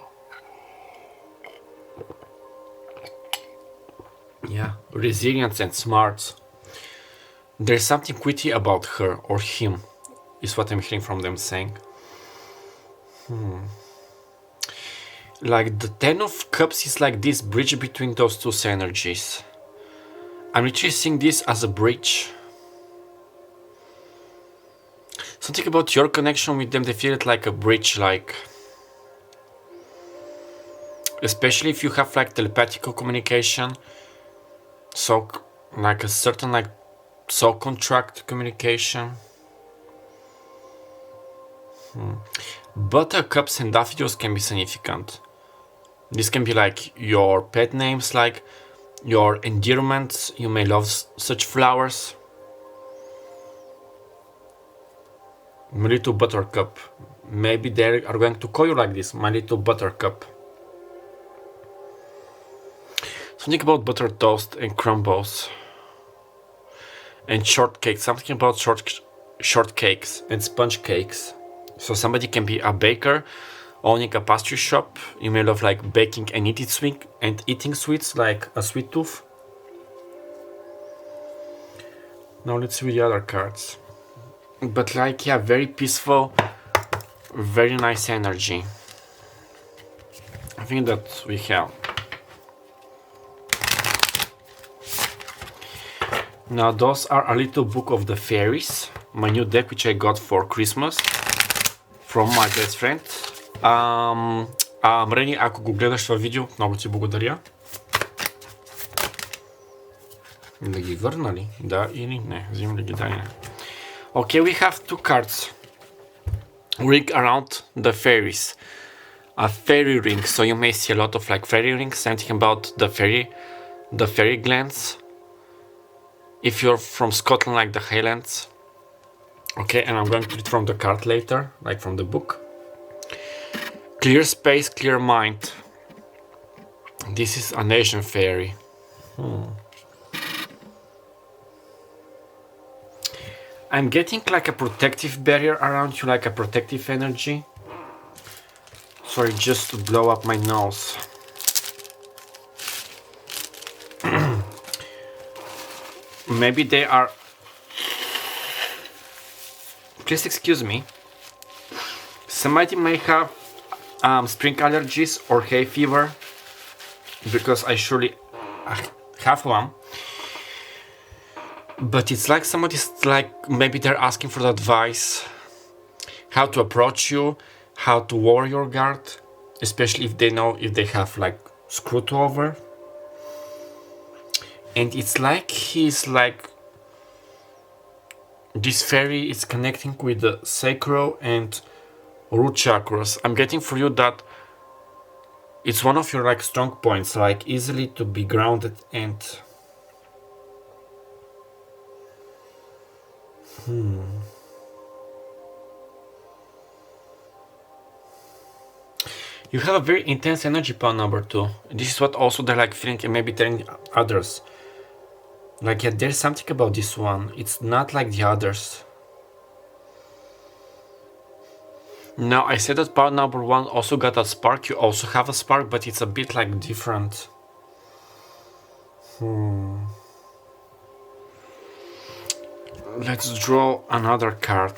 Yeah, resilience and smart. There's something witty about her or him, is what I'm hearing from them saying. Like the Ten of Cups is like this bridge between those two energies. I'm literally seeing this as a bridge. Something about your connection with them, they feel it like a bridge, like especially if you have like telepathical communication. So like a certain like soul contract communication. Buttercups and daffodils can be significant. This can be like your pet names, like your endearments. You may love such flowers. My little buttercup. Maybe they are going to call you like this, my little buttercup. Something about butter toast and crumbles. And shortcake. Something about shortcakes and sponge cakes. So somebody can be a baker, owning a pastry shop. You may love like baking and eating sweets, like a sweet tooth. Now let's see the other cards. But like, yeah, very peaceful, very nice energy. I think that we have. Now those are a little book of the fairies, my new deck which I got for Christmas from my best friend. Рени, ако го гледаш това видео, много ти благодаря. Да ги върна ли? Да или не? Взимам ли ги? Да или не? Okay, we have two cards. Ring around the fairies. A fairy ring, so you may see a lot of like fairy rings, something about the fairy glands. If you're from Scotland, like the Highlands. Okay, and I'm going to read from the card later, like from the book. Clear space, clear mind. This is an Asian fairy. I'm getting like a protective barrier around you, like a protective energy. Sorry, just to blow up my nose. Maybe they are... Please excuse me. Somebody may have spring allergies or hay fever, because I surely have one. But it's like somebody's like, maybe they're asking for advice, how to approach you, how to lower your guard, especially if they know if they have like screwed over. And it's like he's like, this fairy is connecting with the sacral and root chakras. I'm getting for you that it's one of your like strong points, like easily to be grounded and You have a very intense energy power, number 2. This is what also they're like feeling and maybe telling others. Like, yeah, there's something about this one. It's not like the others. Now, I said that power number 1 also got a spark. You also have a spark, but it's a bit like different. Let's draw another card.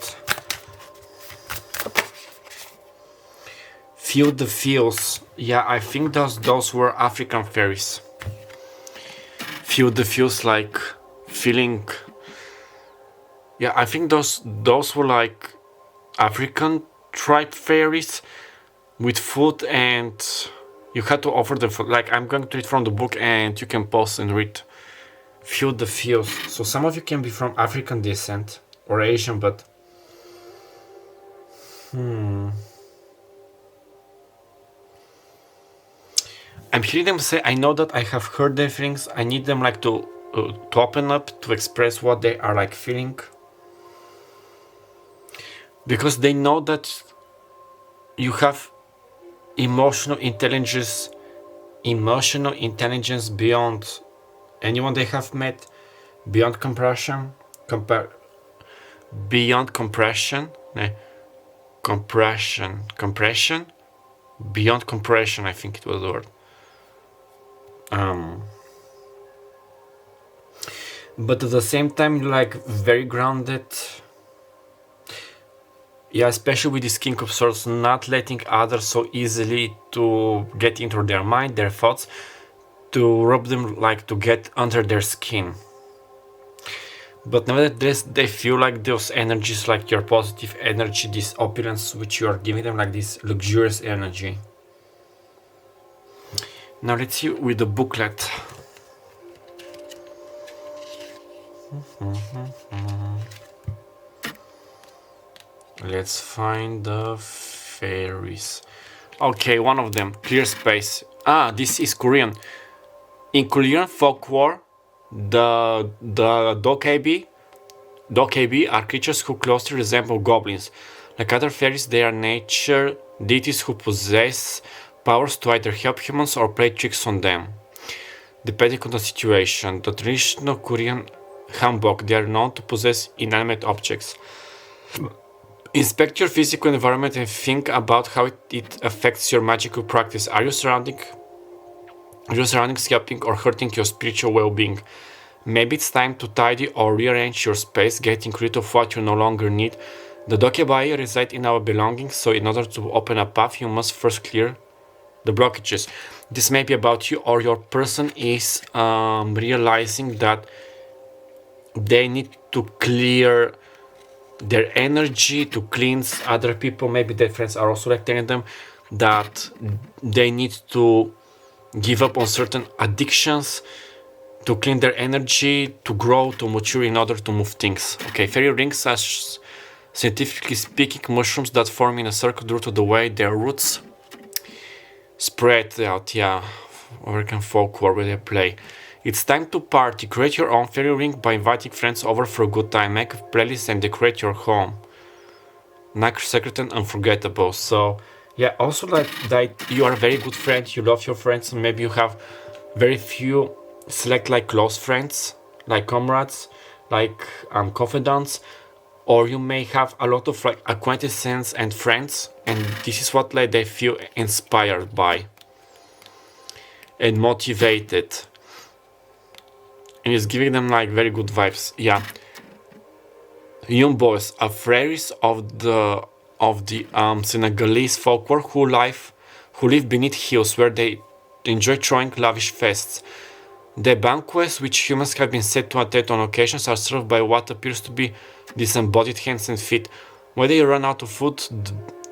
Feel the feels. Yeah, I think those were African fairies. Feel the feels, like feeling. Yeah, I think those were like African tribe fairies with food, and you had to offer them food. Like, I'm going to read from the book and you can pause and read. Feel the feels. So some of you can be from African descent or Asian, but I'm hearing them say, I know that I have heard their feelings. I need them like to open up, to express what they are like feeling. Because they know that you have emotional intelligence beyond anyone they have met, beyond compression, beyond compression, beyond compression, I think it was the word. But at the same time, like very grounded. Yeah, especially with this King of Swords, not letting others so easily to get into their mind, their thoughts, to rub them, like to get under their skin. But nevertheless, they feel like those energies, like your positive energy, this opulence which you are giving them, like this luxurious energy. Now let's see with the booklet. Let's find the fairies. Okay, one of them. Clear space. Ah, this is Korean. In Korean folklore, the dokebi are creatures who closely resemble goblins. Like other fairies, they are nature deities who possess powers to either help humans or play tricks on them, depending on the situation. The traditional Korean hanbok, they are known to possess inanimate objects. Inspect your physical environment and think about how it affects your magical practice. Are your surroundings helping or hurting your spiritual well-being? Maybe it's time to tidy or rearrange your space, getting rid of what you no longer need. The dokebai reside in our belongings, so in order to open a path, you must first clear the blockages. This may be about you, or your person is realizing that they need to clear their energy, to cleanse other people. Maybe their friends are also like telling them that they need to give up on certain addictions, to clean their energy, to grow, to mature in order to move things. Okay, fairy rings are, scientifically speaking, mushrooms that form in a circle due to the way their roots spread out. Yeah, American folklore where they play. It's time to party. Create your own fairy ring by inviting friends over for a good time. Make a playlist and decorate your home. Nice, secret, and unforgettable. So, yeah, also like that you are a very good friend, you love your friends, and maybe you have very few select like close friends, like comrades, like confidants, or you may have a lot of like acquaintances and friends, and this is what like they feel inspired by and motivated. And it's giving them like very good vibes. Yeah, young boys are fairies of the Senegalese folklore who live beneath hills where they enjoy throwing lavish feasts. The banquets, which humans have been said to attend on occasions, are served by what appears to be disembodied hands and feet. When they run out of food,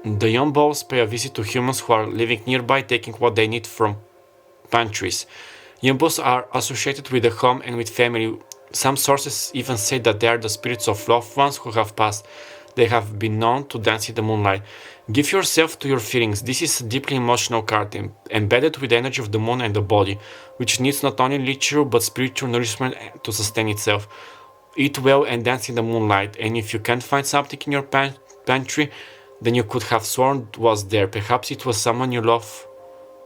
the young boys pay a visit to humans who are living nearby, taking what they need from pantries. Yumbos are associated with the home and with family. Some sources even say that they are the spirits of loved ones who have passed. They have been known to dance in the moonlight. Give yourself to your feelings. This is a deeply emotional card, embedded with the energy of the moon and the body, which needs not only literal but spiritual nourishment to sustain itself. Eat well and dance in the moonlight, and if you can't find something in your pantry, then you could have sworn was there. Perhaps it was someone you love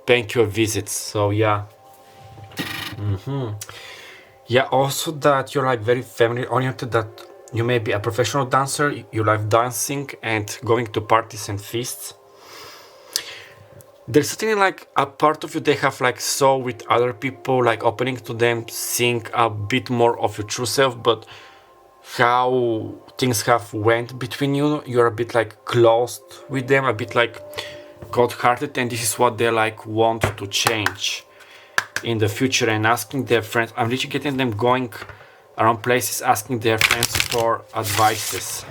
paying you a visit. So yeah. Yeah, also that you're like very family oriented, that you may be a professional dancer, you like dancing and going to parties and feasts. There's certainly like a part of you they have like so with other people, like opening to them, seeing a bit more of your true self, but how things have went between you, you're a bit like closed with them, a bit like cold-hearted, and this is what they like want to change in the future, and asking their friends. I'm literally getting them going around places, asking their friends for advices.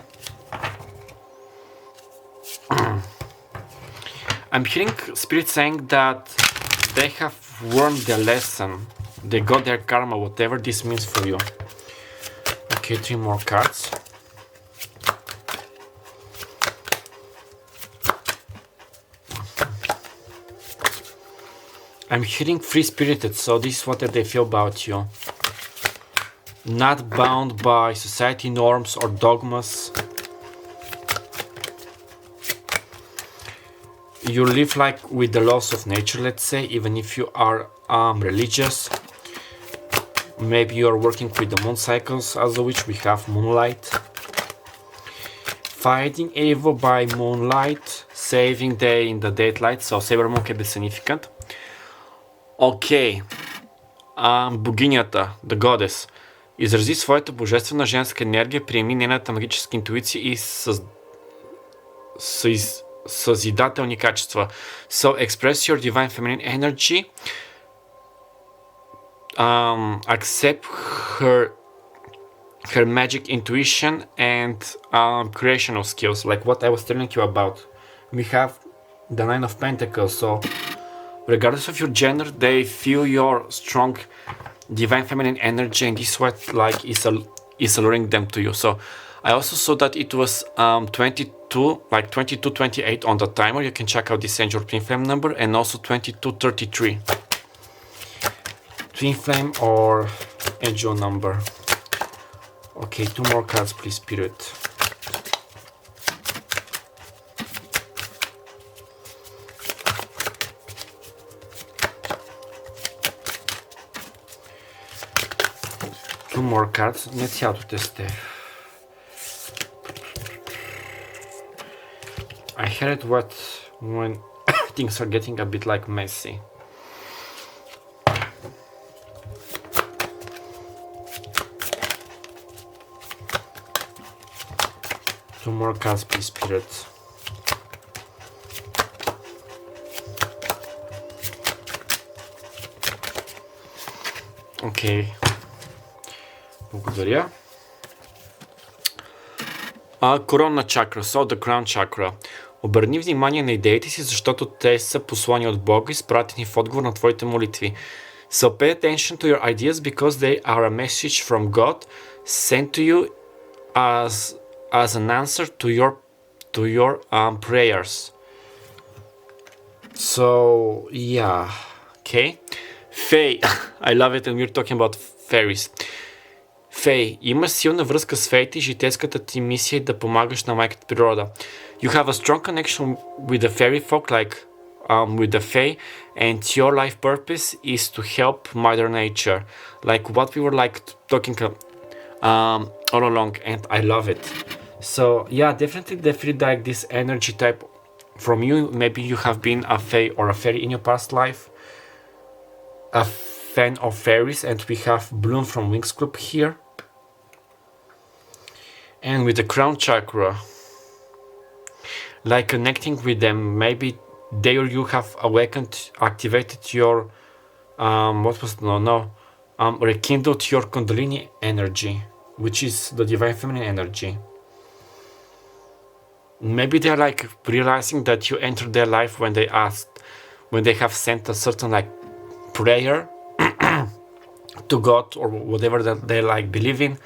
I'm hearing spirits saying that they have learned their lesson. They got their karma, whatever this means for you. Okay, 3 more cards. I'm hearing free-spirited, so this is what they feel about you. Not bound by society norms or dogmas. You live like with the laws of nature, let's say, even if you are religious. Maybe you are working with the moon cycles, as of which we have moonlight. Fighting evil by moonlight, saving day in the daylight, so Saber Moon can be significant. Окей. Богинята, the goddess, изрази своята божествена женска енергия, приеми нейната магическа интуиция и съзидателни качества. So express your divine feminine energy. Accept her magic intuition and creational skills, like what I was telling you about. We have the 9 of Pentacles, so regardless of your gender, they feel your strong divine feminine energy, and this what like is is alluring them to you. So I also saw that it was 22, like 2228 on the timer. You can check out this Angel Twin Flame number, and also 2233. Twin Flame or Angel number. Okay, 2 more cards, please, Spirit. Two more cards. Не цялото сте. I heard what when things are getting a bit like messy. Two more cards, please, Spirit. Okay. Благодаря. Коронна чакра, so the crown chakra. Обърни внимание на идеите си, защото те са послания от Бога, изпратени в отговор на твоите молитви. So pay attention to your ideas because they are a message from God sent to you as an answer to your prayers. So yeah, okay. Faye, I love it, and we're talking about fairies. Фей, имаш силна връзка с феите и житейската ти мисия е да помагаш на майката природа. You have a strong connection with the fairy folk, like with the Fae, and your life purpose is to help Mother Nature, like what we were like talking all along, and I love it. So yeah, definitely like this energy type from you. Maybe you have been a Fae or a fairy in your past life, a fan of fairies, and we have Bloom from Wings Group here. And with the crown chakra, like connecting with them, maybe there you have awakened, activated your rekindled your Kundalini energy, which is the divine feminine energy. Maybe they're like realizing that you entered their life when they have sent a certain like prayer to God or whatever that they like believe in.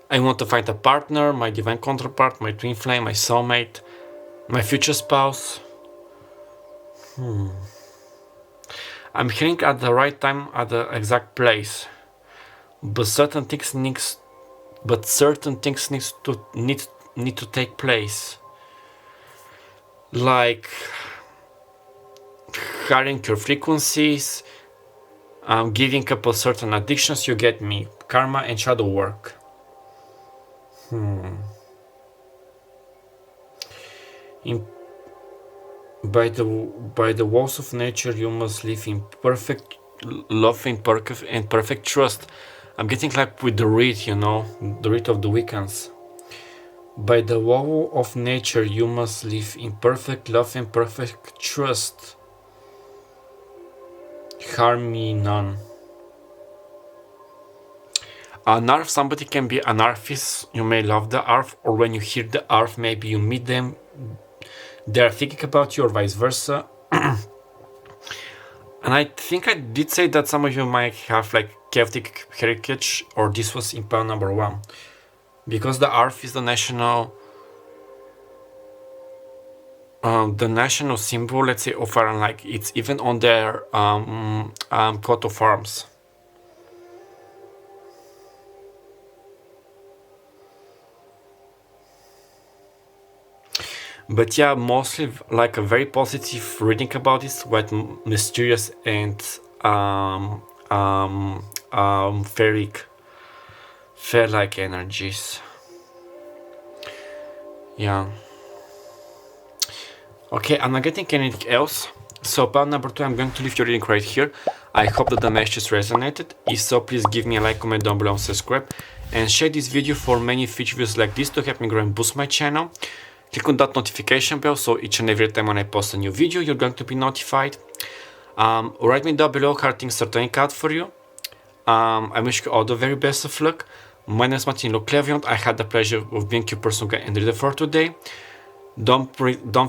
I want to find a partner, my divine counterpart, my twin flame, my soulmate, my future spouse. I'm hearing at the right time, at the exact place, but certain things need to take place, like hiring your frequencies, giving up on certain addictions. You get me, karma and shadow work. By the walls of nature, you must live in perfect love and perfect trust. I'm getting like with the reed, you know, the reed of the Wiccans. By the wall of nature, you must live in perfect love and perfect trust. Harm me none. An ARF, somebody can be an ARFist. You may love the ARF, or when you hear the ARF, maybe you meet them, they're thinking about you, or vice versa. And I think I did say that some of you might have like Celtic heritage, or this was in pile number 1. Because the ARF is the national symbol, let's say, of Ireland, like it's even on their coat of arms. But yeah, mostly like a very positive reading about this, quite mysterious and fair-like energies. Yeah. Okay, I'm not getting anything else. So part number 2, I'm going to leave your reading right here. I hope that the message resonated. If so, please give me a like, comment down below, and subscribe. And share this video for many future videos like this to help me grow and boost my channel. Click on that notification bell so each and every time when I post a new video, you're going to be notified. Write me down below how things are turning out for you. I wish you all the very best of luck. My name is Martin Lecleviant. I had the pleasure of being your personal guide and reader for today. Don't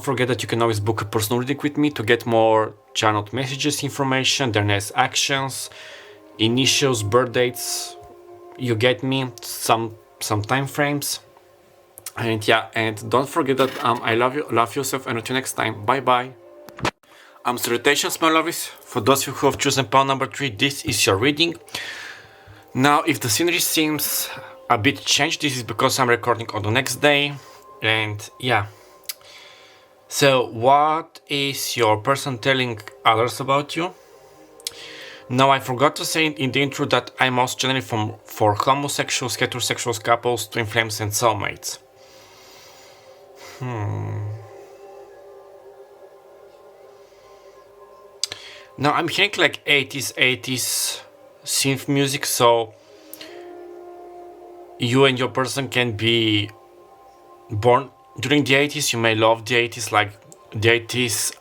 forget that you can always book a personal reading with me to get more channeled messages, information, their next actions, initials, birth dates, You get me, some time frames. And yeah, and don't forget that I love you, love yourself, and until next time, bye bye. Salutations, my lovies. For those of you who have chosen pile number 3, this is your reading. Now, if the scenery seems a bit changed, this is because I'm recording on the next day. And yeah. So, what is your person telling others about you? Now, I forgot to say in the intro that I'm also channeling for homosexuals, heterosexuals, couples, twin flames, and soulmates. Now, I'm hearing like 80s synth music, so you and your person can be born during the 80s. You may love the 80s, like the 80s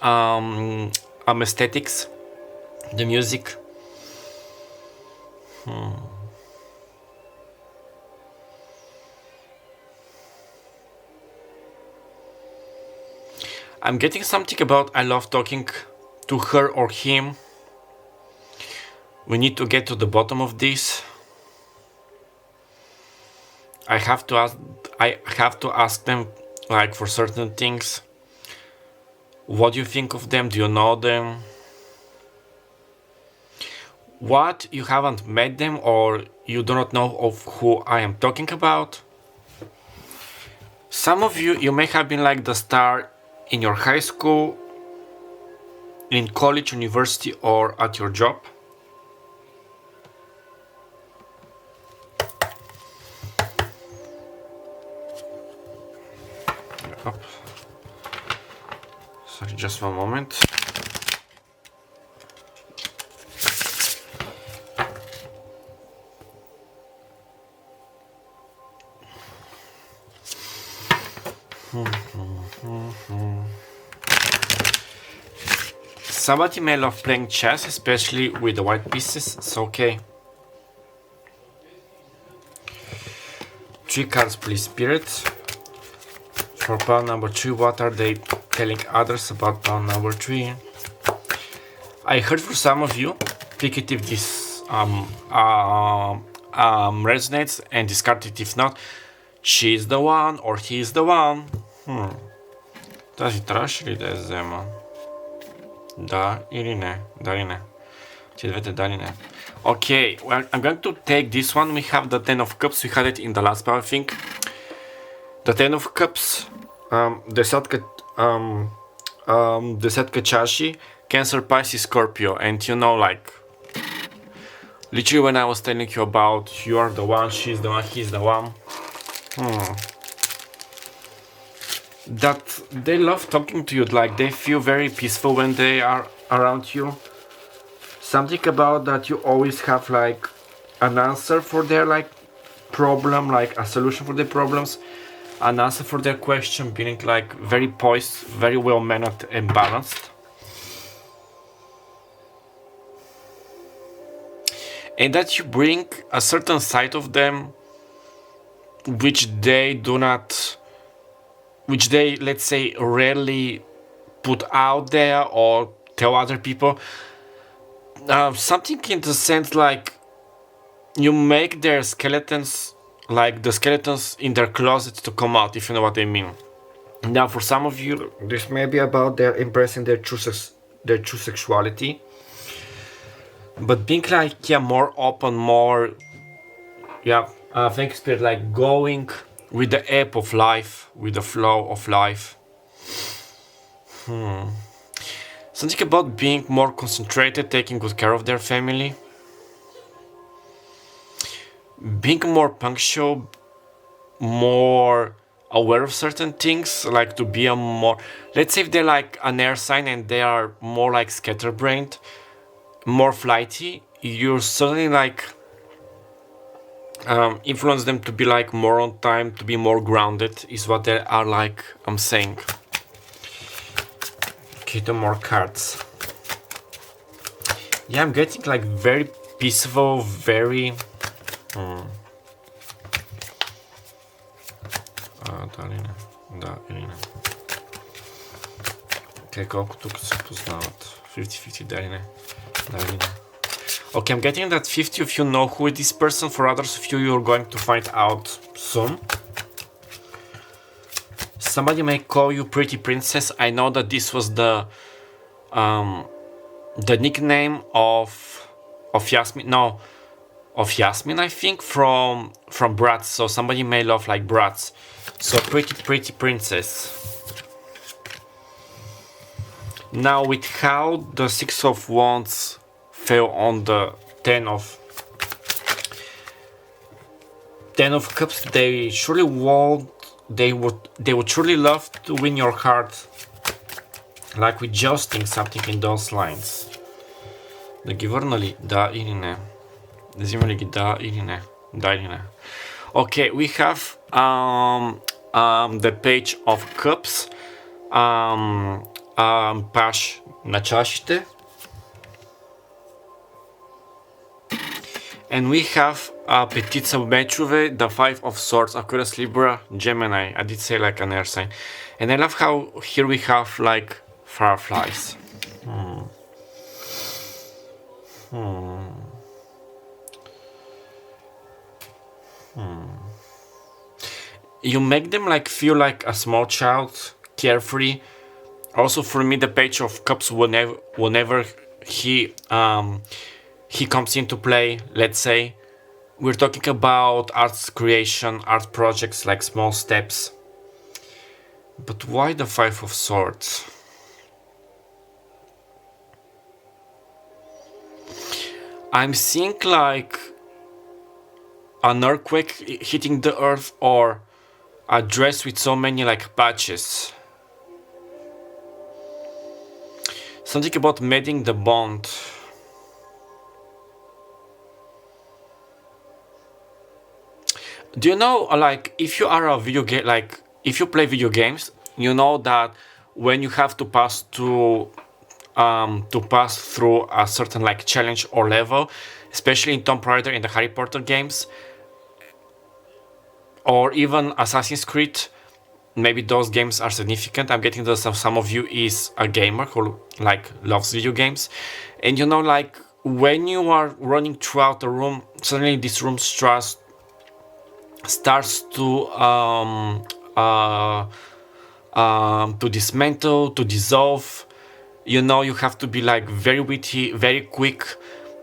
aesthetics, the music. I'm getting something about I love talking to her or him. We need to get to the bottom of this. I have to ask them, like, for certain things. What do you think of them? Do you know them? What, you haven't met them, or you do not know of who I am talking about? Some of you may have been like the star in your high school, in college, university, or at your job. Up. Sorry, just one moment. Somebody may love playing chess, especially with the white pieces. It's okay. 3 cards, please, Spirit. For pile number 3, what are they telling others about pile number 3? I heard for some of you, pick it if this resonates, and discard it if not. She's the one, or he's the one. Тази трябваше ли да я взема? Да или не? Да или не? Те двете да или не? Okay, well, I'm going to take this one. We have the 10 of Cups. We had it in the last pile, I think. The 10 of Cups, десятка чаши, Cancer, Pisces, Scorpio, and you know, like, literally when I was telling you about you are the one, she's the one, he's the one, that they love talking to you, like they feel very peaceful when they are around you. Something about that you always have like an answer for their like problem, like a solution for their problems, an answer for their question, being like very poised, very well mannered and balanced. And that you bring a certain side of them which they do not, which they, let's say, rarely put out there or tell other people. Something in the sense like you make their skeletons, like the skeletons in their closets, to come out, if you know what I mean. Now, for some of you, this may be about their embracing their true sexuality, but being like, yeah, more open, more, yeah, thank you, Spirit, like going with the ebb of life, with the flow of life. Something about being more concentrated, taking good care of their family, being more punctual, more aware of certain things, like to be a more, let's say if they're like an air sign and they are more like scatterbrained, more flighty, you certainly like influence them to be like more on time, to be more grounded, is what they are like, I'm saying. Okay, 2 more cards. Yeah, I'm getting like very peaceful, very да или не. Okay, колко тук се познават? 50-50, да или не? Да или не? Okay, I'm getting that 50 of you know who is this person. For others of you, you're going to find out soon. Somebody may call you Pretty Princess. I know that this was the nickname of Yasmin. No, of Yasmin, I think, from Bratz. So somebody may love like Bratz. So Pretty Princess. Now with how the Six of Wands fell on the Ten of Cups, they surely won't. They would surely love to win your heart, like with jousting, something in those lines. Да ги върна ли? Да или не? Да взима ли ги? Да или не? Да или не? Okay, we have the Page of Cups, Page на чашите, and we have Петица мечове, the Five of Swords, Aquarius, Libra, Gemini. I did say like an air sign. And I love how here we have like fireflies. You make them like feel like a small child, carefree. Also for me, the Page of Cups, whenever he comes into play, let's say, we're talking about arts creation, art projects, like small steps. But why the Five of Swords? I'm seeing like an earthquake hitting the earth, or a dress with so many like patches. Something about mending the bond. Do you know, like, if you are a video game, like, if you play video games, you know that when you have to pass through a certain like challenge or level, especially in Tomb Raider in the Harry Potter games, or even Assassin's Creed, maybe those games are significant. I'm getting that some of you is a gamer who like loves video games, and you know, like when you are running throughout the room, suddenly this room starts to dismantle, to dissolve. You know, you have to be like very witty, very quick,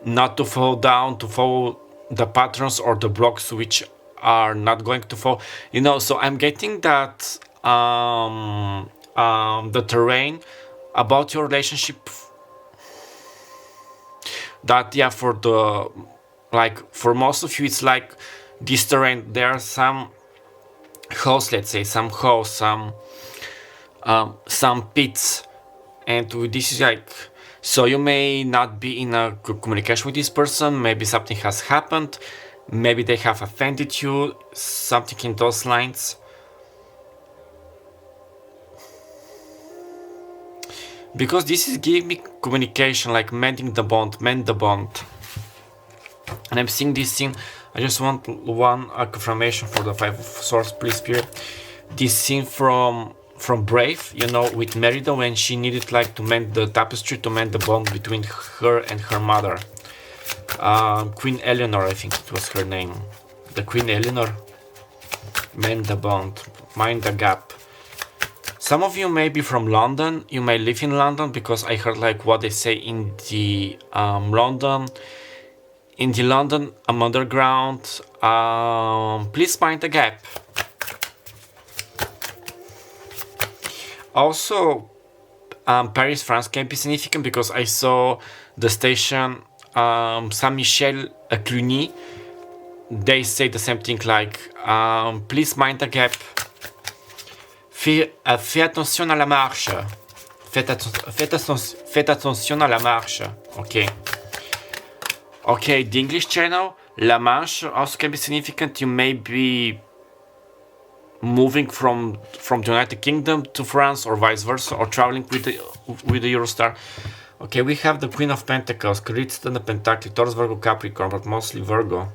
not to fall down, to follow the patterns or the blocks which are not going to fall. You know, so I'm getting that the terrain about your relationship, that for the like for most of you it's like this terrain. There are some holes, let's say, some pits, and this is like, so you may not be in a good communication with this person. Maybe something has happened, maybe they have offended you, something in those lines. Because this is giving me communication, like mend the bond. And I'm seeing this scene. I just want one confirmation for the Five of Swords, please, Spirit. This scene from Brave, you know, with Merida, when she needed like to mend the tapestry, to mend the bond between her and her mother. Queen Eleanor, I think it was her name. The Queen Eleanor. Mend the bond, mind the gap. Some of you may be from London, you may live in London, because I heard like what they say in the London underground. Please mind the gap. Also, Paris, France can be significant, because I saw the station Saint-Michel à Cluny. They say the same thing, like please mind the gap. Fais attention à la marche. Faites attention à la marche. Okay, the English channel, La Manche, also can be significant. You may be moving from the United Kingdom to France, or vice versa, or traveling with the Eurostar. Okay, we have the Queen of Pentacles, Crits and the Pentacles, Taurus, Virgo, Capricorn, but mostly Virgo.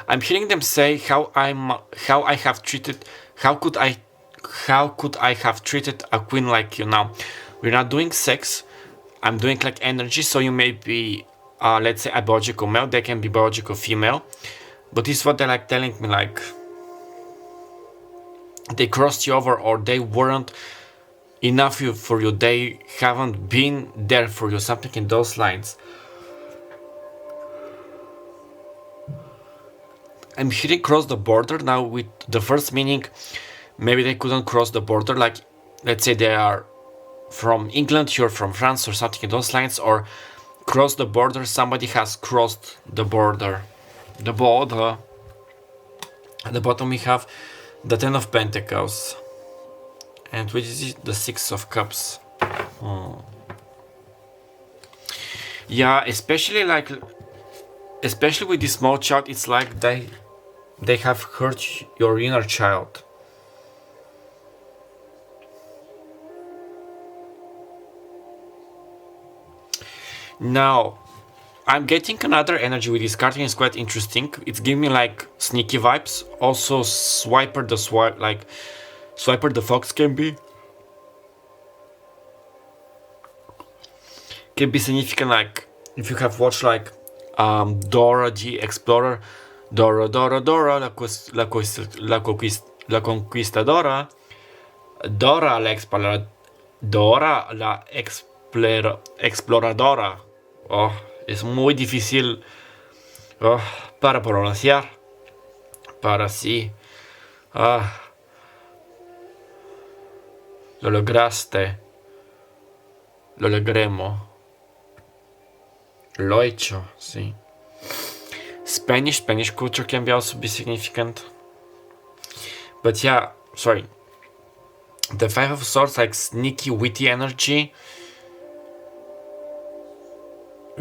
I'm hearing them say how could I have treated a queen like you. Now, we're not doing sex. I'm doing like energy, so you may be, let's say, a biological male, they can be biological female, but this is what they're like telling me, like, they crossed you over, or they weren't enough for you, they haven't been there for you, something in those lines. I'm hitting cross the border now with the first meaning. Maybe they couldn't cross the border, like, let's say they are from England, you're from France, or something in those lines, or cross the border, somebody has crossed the border. The border. At the bottom we have the Ten of Pentacles. And which is it? The Six of Cups. Yeah, especially with this small child, it's like they have hurt your inner child. Now, I'm getting another energy with this card, and it's quite interesting. It's giving me like sneaky vibes. Also, Swiper the Fox can be significant, like if you have watched like Dora the Explorer, Dora la Conquistadora, Dora la Exploradora. Oh, es muy difícil para pronunciar. Para sí. Lo lograste. Lo logremos. Lo hecho, sí. Spanish culture can also be significant. But yeah, sorry. The Five of Swords, like sneaky, witty energy.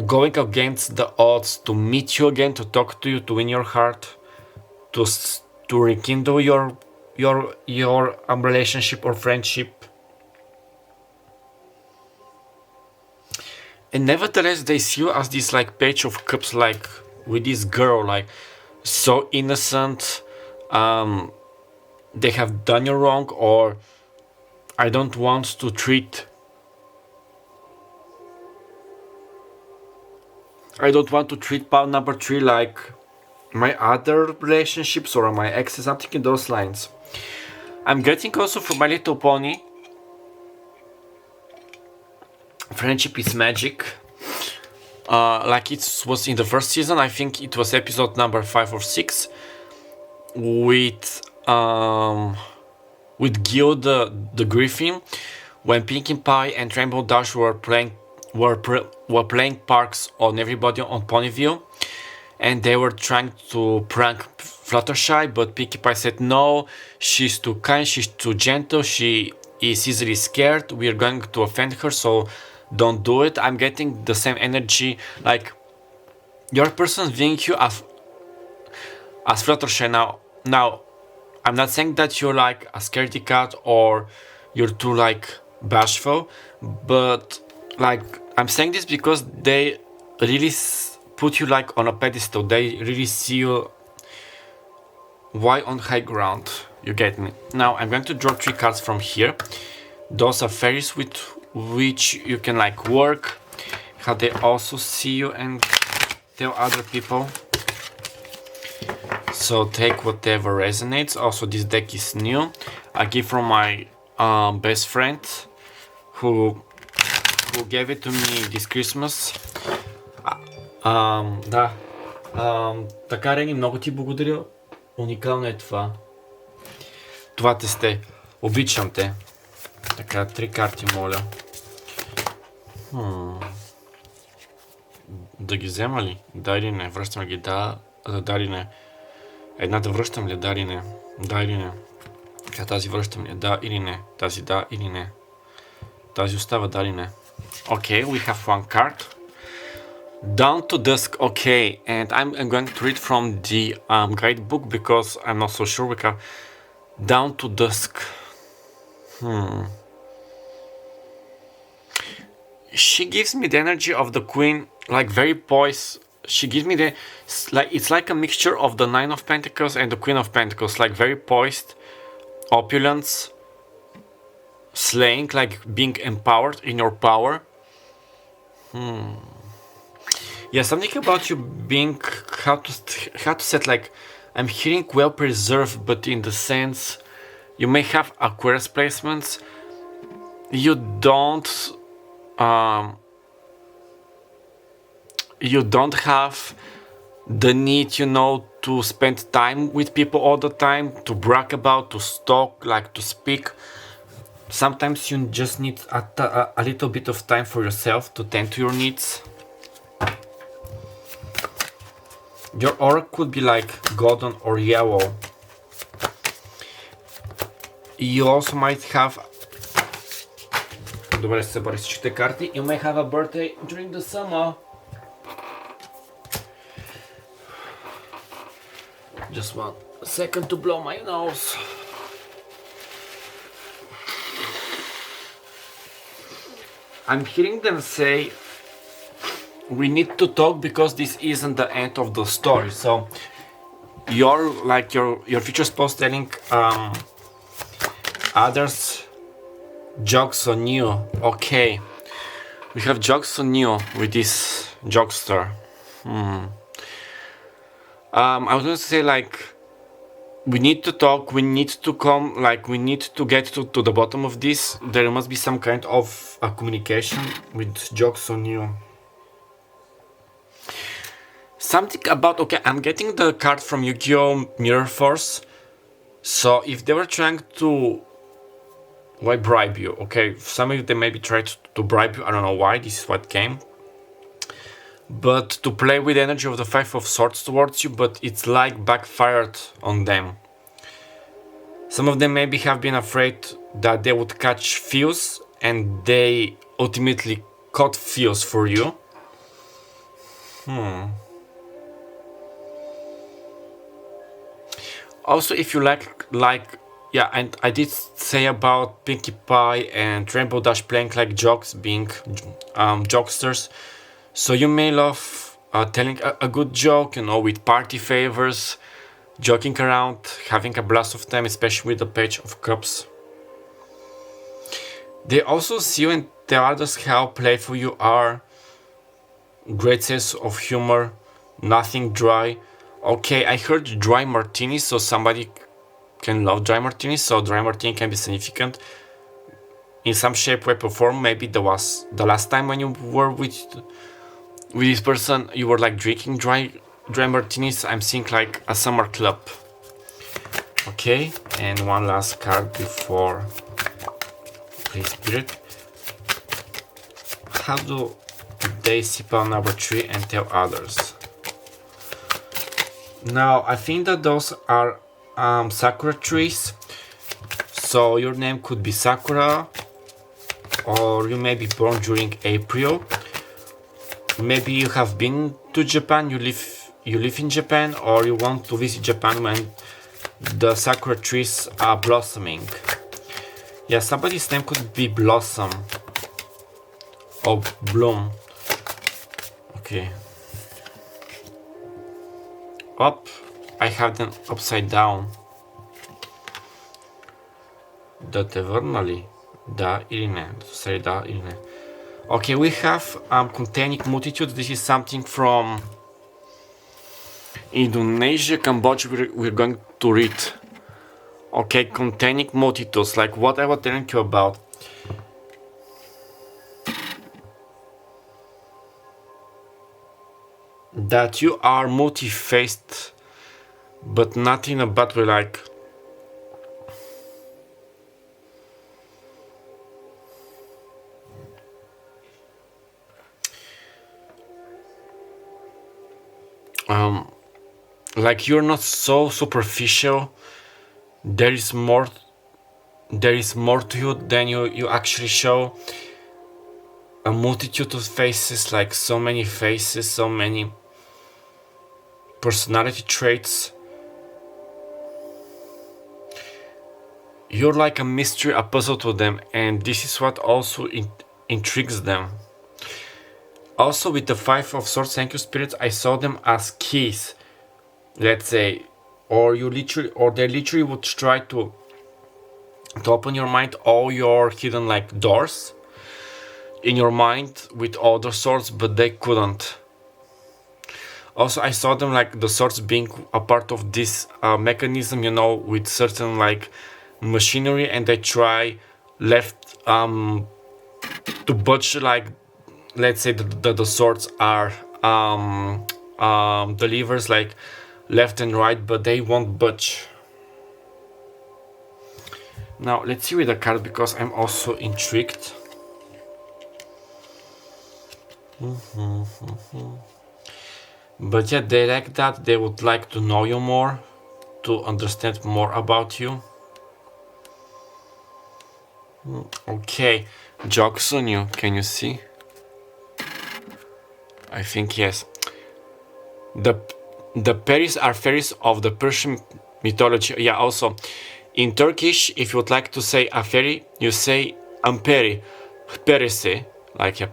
Going against the odds to meet you again, to talk to you, to win your heart, to rekindle your relationship or friendship. And nevertheless, they see you as this like Page of Cups, like with this girl, like so innocent. They have done you wrong, or I don't want to treat part number 3 like my other relationships or my exes, something in those lines. I'm getting also from My Little Pony, friendship is magic. Like it was in the first season, I think it was episode number 5 or 6, with Gil the Griffin, when Pinkie Pie and Rainbow Dash were playing parks on everybody on Ponyville, and they were trying to prank Fluttershy, but Pinkie Pie said no, she's too kind, she's too gentle, she is easily scared, we're going to offend her, so don't do it. I'm getting the same energy, like your person viewing you as Fluttershy now. Now, I'm not saying that you're like a scaredy cat or you're too like bashful, but like I'm saying this because they really put you like on a pedestal. They really see you on high ground. You get me? Now I'm going to draw 3 cards from here. Those are fairies with which you can like work, how they also see you and tell other people. So take whatever resonates. Also, this deck is new. I give from my best friend who gave it to me this Christmas. Да. Така, Рени, много ти благодаря. Уникално е това. Това те сте. Обичам те. Така, 3 карти, моля. Да ги взема ли? Да или не? Връщам ги, да или не? Едната връщам ли? Да или не? Да или не? Тази връщам ли? Да или не? Тази да или не? Тази остава, да или не? Okay, we have 1 card. Down to Dusk, okay, and I'm going to read from the guidebook because I'm not so sure we can. Down to Dusk. She gives me the energy of the Queen, like very poised. She gives me it's like a mixture of the Nine of Pentacles and the Queen of Pentacles, like very poised, opulence, slaying, like being empowered in your power. Yeah, something about you being how to set, like, I'm hearing well preserved, but in the sense you may have Aquarius placements. You don't have the need, you know, to spend time with people all the time, to brag about, to talk, like to speak. Sometimes you just need a little bit of time for yourself to tend to your needs. Your aura could be like golden or yellow. You also might have... Добре, се събрах всичките карти. You may have a birthday during the summer. Just 1 second to blow my nose. I'm hearing them say we need to talk because this isn't the end of the story. So you're like your future spouse telling others jokes on you. Okay, we have jokes on you with this jokester. I was going to say, like, we need to talk, we need to come, like, we need to get to the bottom of this. There must be some kind of communication with jokes on you. Something about, okay, I'm getting the card from Yu-Gi-Oh! Mirror Force. So if they were trying to, why bribe you? Okay, some of them maybe tried to bribe you, I don't know why, this is what came. But to play with the energy of the Five of Swords towards you, but it's like backfired on them. Some of them maybe have been afraid that they would catch feels, and they ultimately caught feels for you. Also, if you like, yeah, and I did say about Pinkie Pie and Rainbow Dash playing like jokes, being jokesters. So you may love telling a good joke, you know, with party favors, joking around, having a blast of time, especially with the Page of Cups. They also see you and tell others how playful you are, great sense of humor, nothing dry. Okay, I heard dry martinis, so somebody can love dry martinis, so dry martini can be significant in some shape, way, or form. Maybe that was the last time when you were with this person, you were like drinking dry martinis. I'm seeing like a summer club. Okay, and one last card before Please Spirit. How do they sip on number 3 and tell others? Now, I think that those are Sakura trees. So your name could be Sakura, or you may be born during April. Maybe you have been to Japan, you live in Japan, or you want to visit Japan when the Sakura trees are blossoming. Yeah, somebody's name could be Blossom or Bloom. Okay. Up, I have them upside down. Да те върнали? Да или не? Say да или не? Okay, we have containing multitudes. This is something from Indonesia, Cambodia. We're going to read. Okay, containing multitudes, like what I was telling you about. That you are multi-faced, but not in a bad way, like like you're not so superficial. There is more to you than you actually show. A multitude of faces, like so many faces, so many personality traits. You're like a mystery, a puzzle to them, and this is what also intrigues them. Also, with the Five of Swords, thank you, spirits, I saw them as keys, let's say, or they literally would try to open your mind, all your hidden like doors. in your mind with other swords, but they couldn't. Also, I saw them like the swords being a part of this mechanism, you know, with certain like machinery, and they try left to budge, like let's say the swords are the levers like left and right, but they won't budge. Now let's see with the card, because I'm also intrigued. But yeah, they like that. They would like to know you more, to understand more about you. Okay, jokes on you. Can you see? I think yes. The Fairies are fairies of the Persian mythology. Yeah, also in Turkish, if you would like to say a fairy, you say amperi, perisi, like a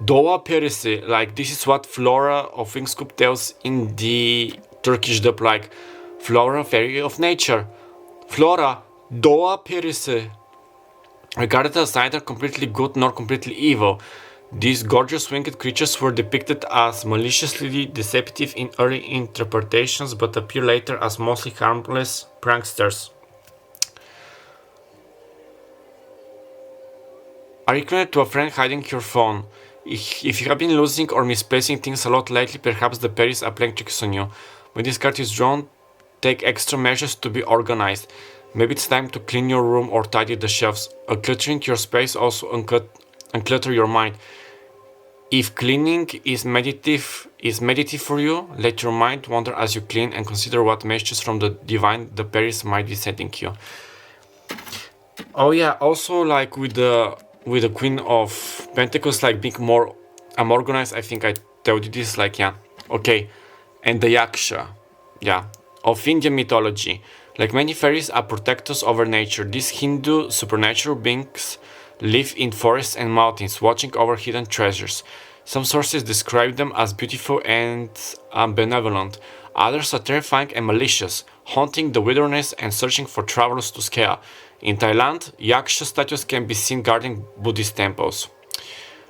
Doğa perisi. Like this is what Flora of Wingscoop tells in the Turkish dub, like Flora, fairy of nature. Flora, Doğa perisi. Regarded as neither completely good nor completely evil, these gorgeous winged creatures were depicted as maliciously deceptive in early interpretations, but appear later as mostly harmless pranksters. Are you connected to a friend hiding your phone? If you have been losing or misplacing things a lot lately, perhaps the Fairies are playing tricks on you. When this card is drawn, take extra measures to be organized. Maybe it's time to clean your room or tidy the shelves. Uncluttering your space also unclutter your mind. If cleaning is meditative for you, let your mind wander as you clean and consider what messages from the divine the Fairies might be sending you. Oh yeah, also like with the Queen of Pentacles, like being more organized. I think I told you this, like yeah, okay. And the Yaksha, yeah, of Indian mythology. Like many fairies are protectors over nature. These Hindu supernatural beings live in forests and mountains, watching over hidden treasures. Some sources describe them as beautiful and benevolent. Others are terrifying and malicious, haunting the wilderness and searching for travelers to scare. In Thailand, Yaksha statues can be seen guarding Buddhist temples.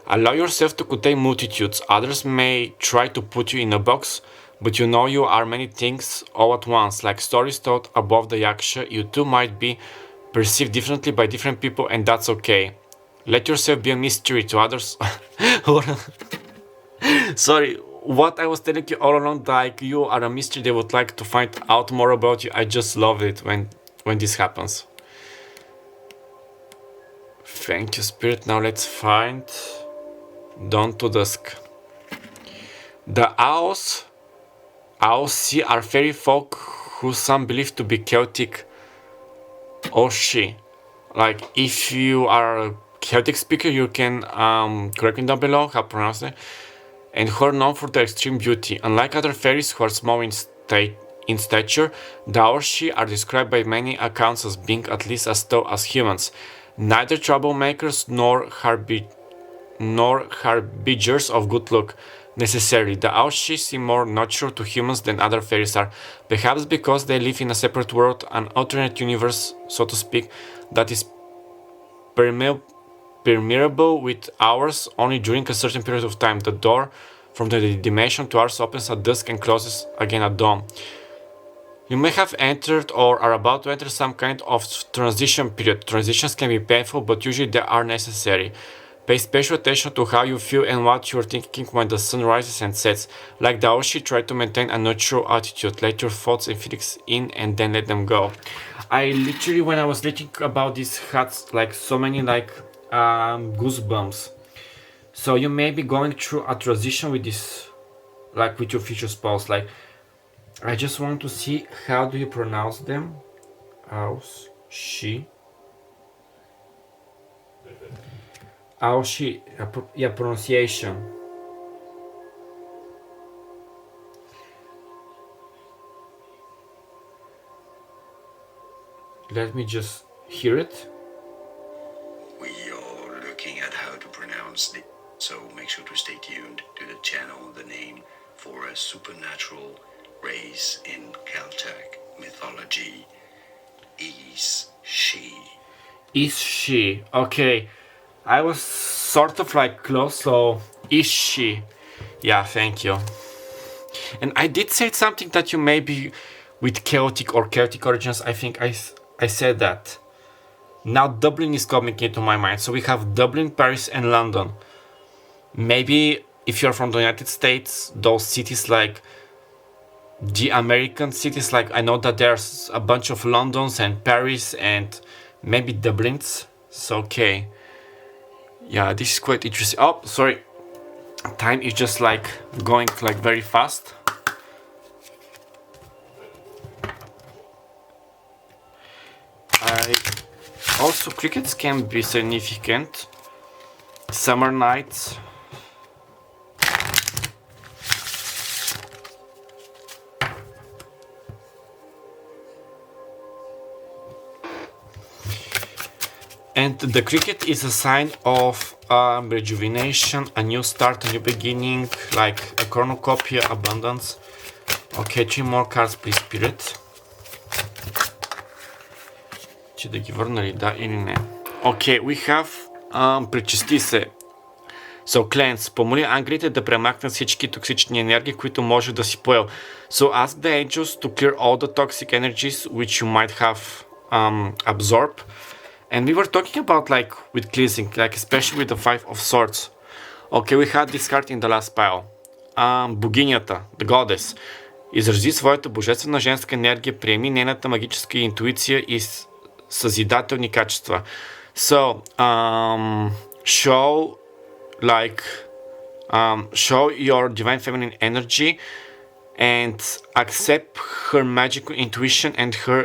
Allow yourself to contain multitudes. Others may try to put you in a box, but you know you are many things all at once. Like stories told above the Yaksha, you too might be perceived differently by different people, and that's okay. Let yourself be a mystery to others. Sorry, what I was telling you all along, like you are a mystery, they would like to find out more about you. I just love it when this happens. Thank you, Spirit. Now let's find Dawn to Dusk. The Owls are fairy folk who some believe to be Celtic Oshi. Like if you are a Celtic speaker, you can correct me down below how to pronounce it. And who are known for their extreme beauty. Unlike other fairies who are small in stature, the Oshi are described by many accounts as being at least as tall as humans. Neither troublemakers nor harbingers of good luck necessarily. The Oshi seem more natural to humans than other fairies are, perhaps because they live in a separate world, an alternate universe, so to speak, that is permeable with ours only during a certain period of time. The door from the dimension to ours opens at dusk and closes again at dawn. You may have entered or are about to enter some kind of transition period. Transitions can be painful, but usually they are necessary. Pay special attention to how you feel and what you are thinking when the sun rises and sets. Like the Oshi, try to maintain a neutral attitude. Let your thoughts and feelings in and then let them go. I literally, when I was thinking about these hats, like so many like goosebumps. So you may be going through a transition with this, like with your future spouse. Like I just want to see how do you pronounce them. Oshi. Oshi, yeah, pronunciation. Let me just hear it. We are looking at how to pronounce it, so make sure to stay tuned to the channel. The name for a supernatural race in Celtic mythology is she. Is she? Okay. I was sort of like close, so is she? Yeah, thank you. And I did say something that you may be with chaotic or chaotic origins. I think I said that. Now Dublin is coming into my mind. So we have Dublin, Paris, and London. Maybe if you're from the United States, those cities like the American cities, like I know that there's a bunch of Londons and Paris and maybe Dublins. So okay. Yeah, this is quite interesting. Oh, sorry. Time is just like going like very fast. Also, crickets can be significant. Summer nights. And the cricket is a sign of rejuvenation, a new start, a new beginning, like a cornucopia, abundance. Okay, 3 more cards, please, Spirit. Че да ги върна ли, да или не? Okay, we have пречисти се. So, cleanse. Помоли ангелите да премахнат всички токсични енергии, които може да си поел. So, ask the angels to clear all the toxic energies which you might have absorbed. And we were talking about like with cleansing, like especially with the Five of Swords. Okay, we had this card in the last pile. Богинята, the goddess, изрази своята божествена женска енергия, приеми нейната магическа интуиция и съзидателни качества. So, show your divine feminine energy and accept her magical intuition and her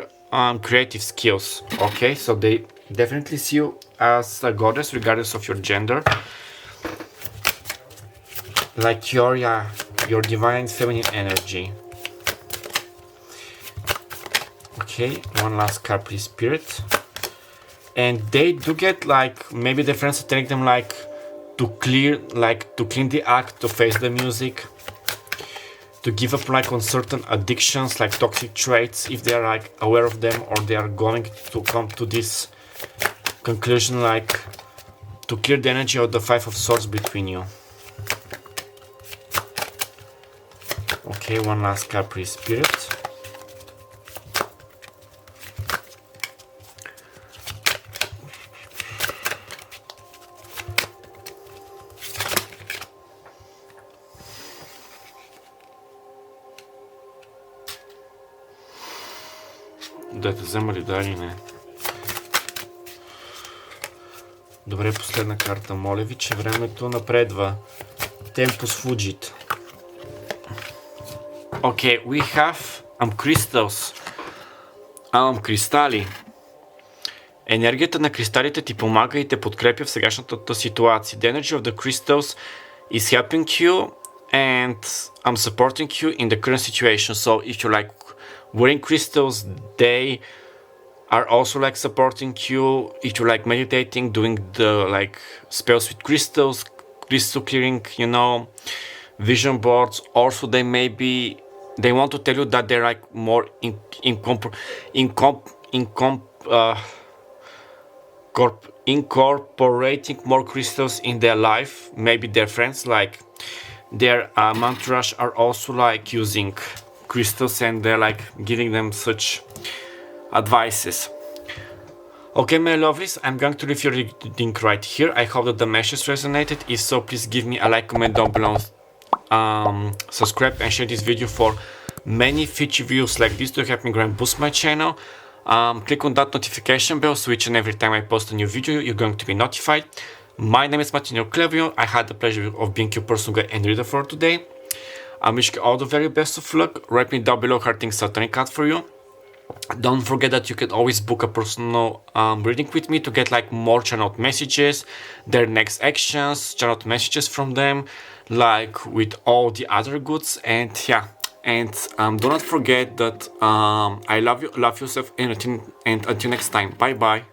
creative skills. Okay, so they definitely see you as a goddess regardless of your gender. Like your divine feminine energy. Okay, one last card, please, Spirit. And they do get like, maybe their friends are telling them like to clean the act, to face the music, to give up like on certain addictions, like toxic traits, if they are like aware of them, or they are going to come to this conclusion, like to clear the energy of the Five of Swords between you. Okay, one last card, please, Spirit. Да те взема ли, да или не? Добре, последна карта. Моля ви, че времето напредва. Tempus fugit. Okay, we have crystals. Кристали. Енергията на кристалите ти помага и те подкрепя в сегашната ситуация. The energy of the crystals is helping you and supporting you in the current situation. So if you like wearing crystals, they are also like supporting you. If you like meditating, doing the like spells with crystals, crystal clearing, you know, vision boards. Also, they want to tell you that they're like more incorporating more crystals in their life. Maybe their friends, like their mantras, are also like using crystals, and they're like giving them such advices. Okay, my lovelies, I'm going to leave your reading right here. I hope that the message resonated. If so, please give me a like, comment down below, subscribe and share this video for many future views like this to help me grow and boost my channel. Click on that notification bell so each and every time I post a new video, you're going to be notified. My name is Martin Clevio. I had the pleasure of being your personal guide and reader for today. I wish you all the very best of luck. Write me down below how things are turning out for you. Don't forget that you can always book a personal reading with me to get like more channeled messages, their next actions, channeled messages from them, like with all the other goods. And yeah, and do not forget that I love you, love yourself, and until next time, bye bye.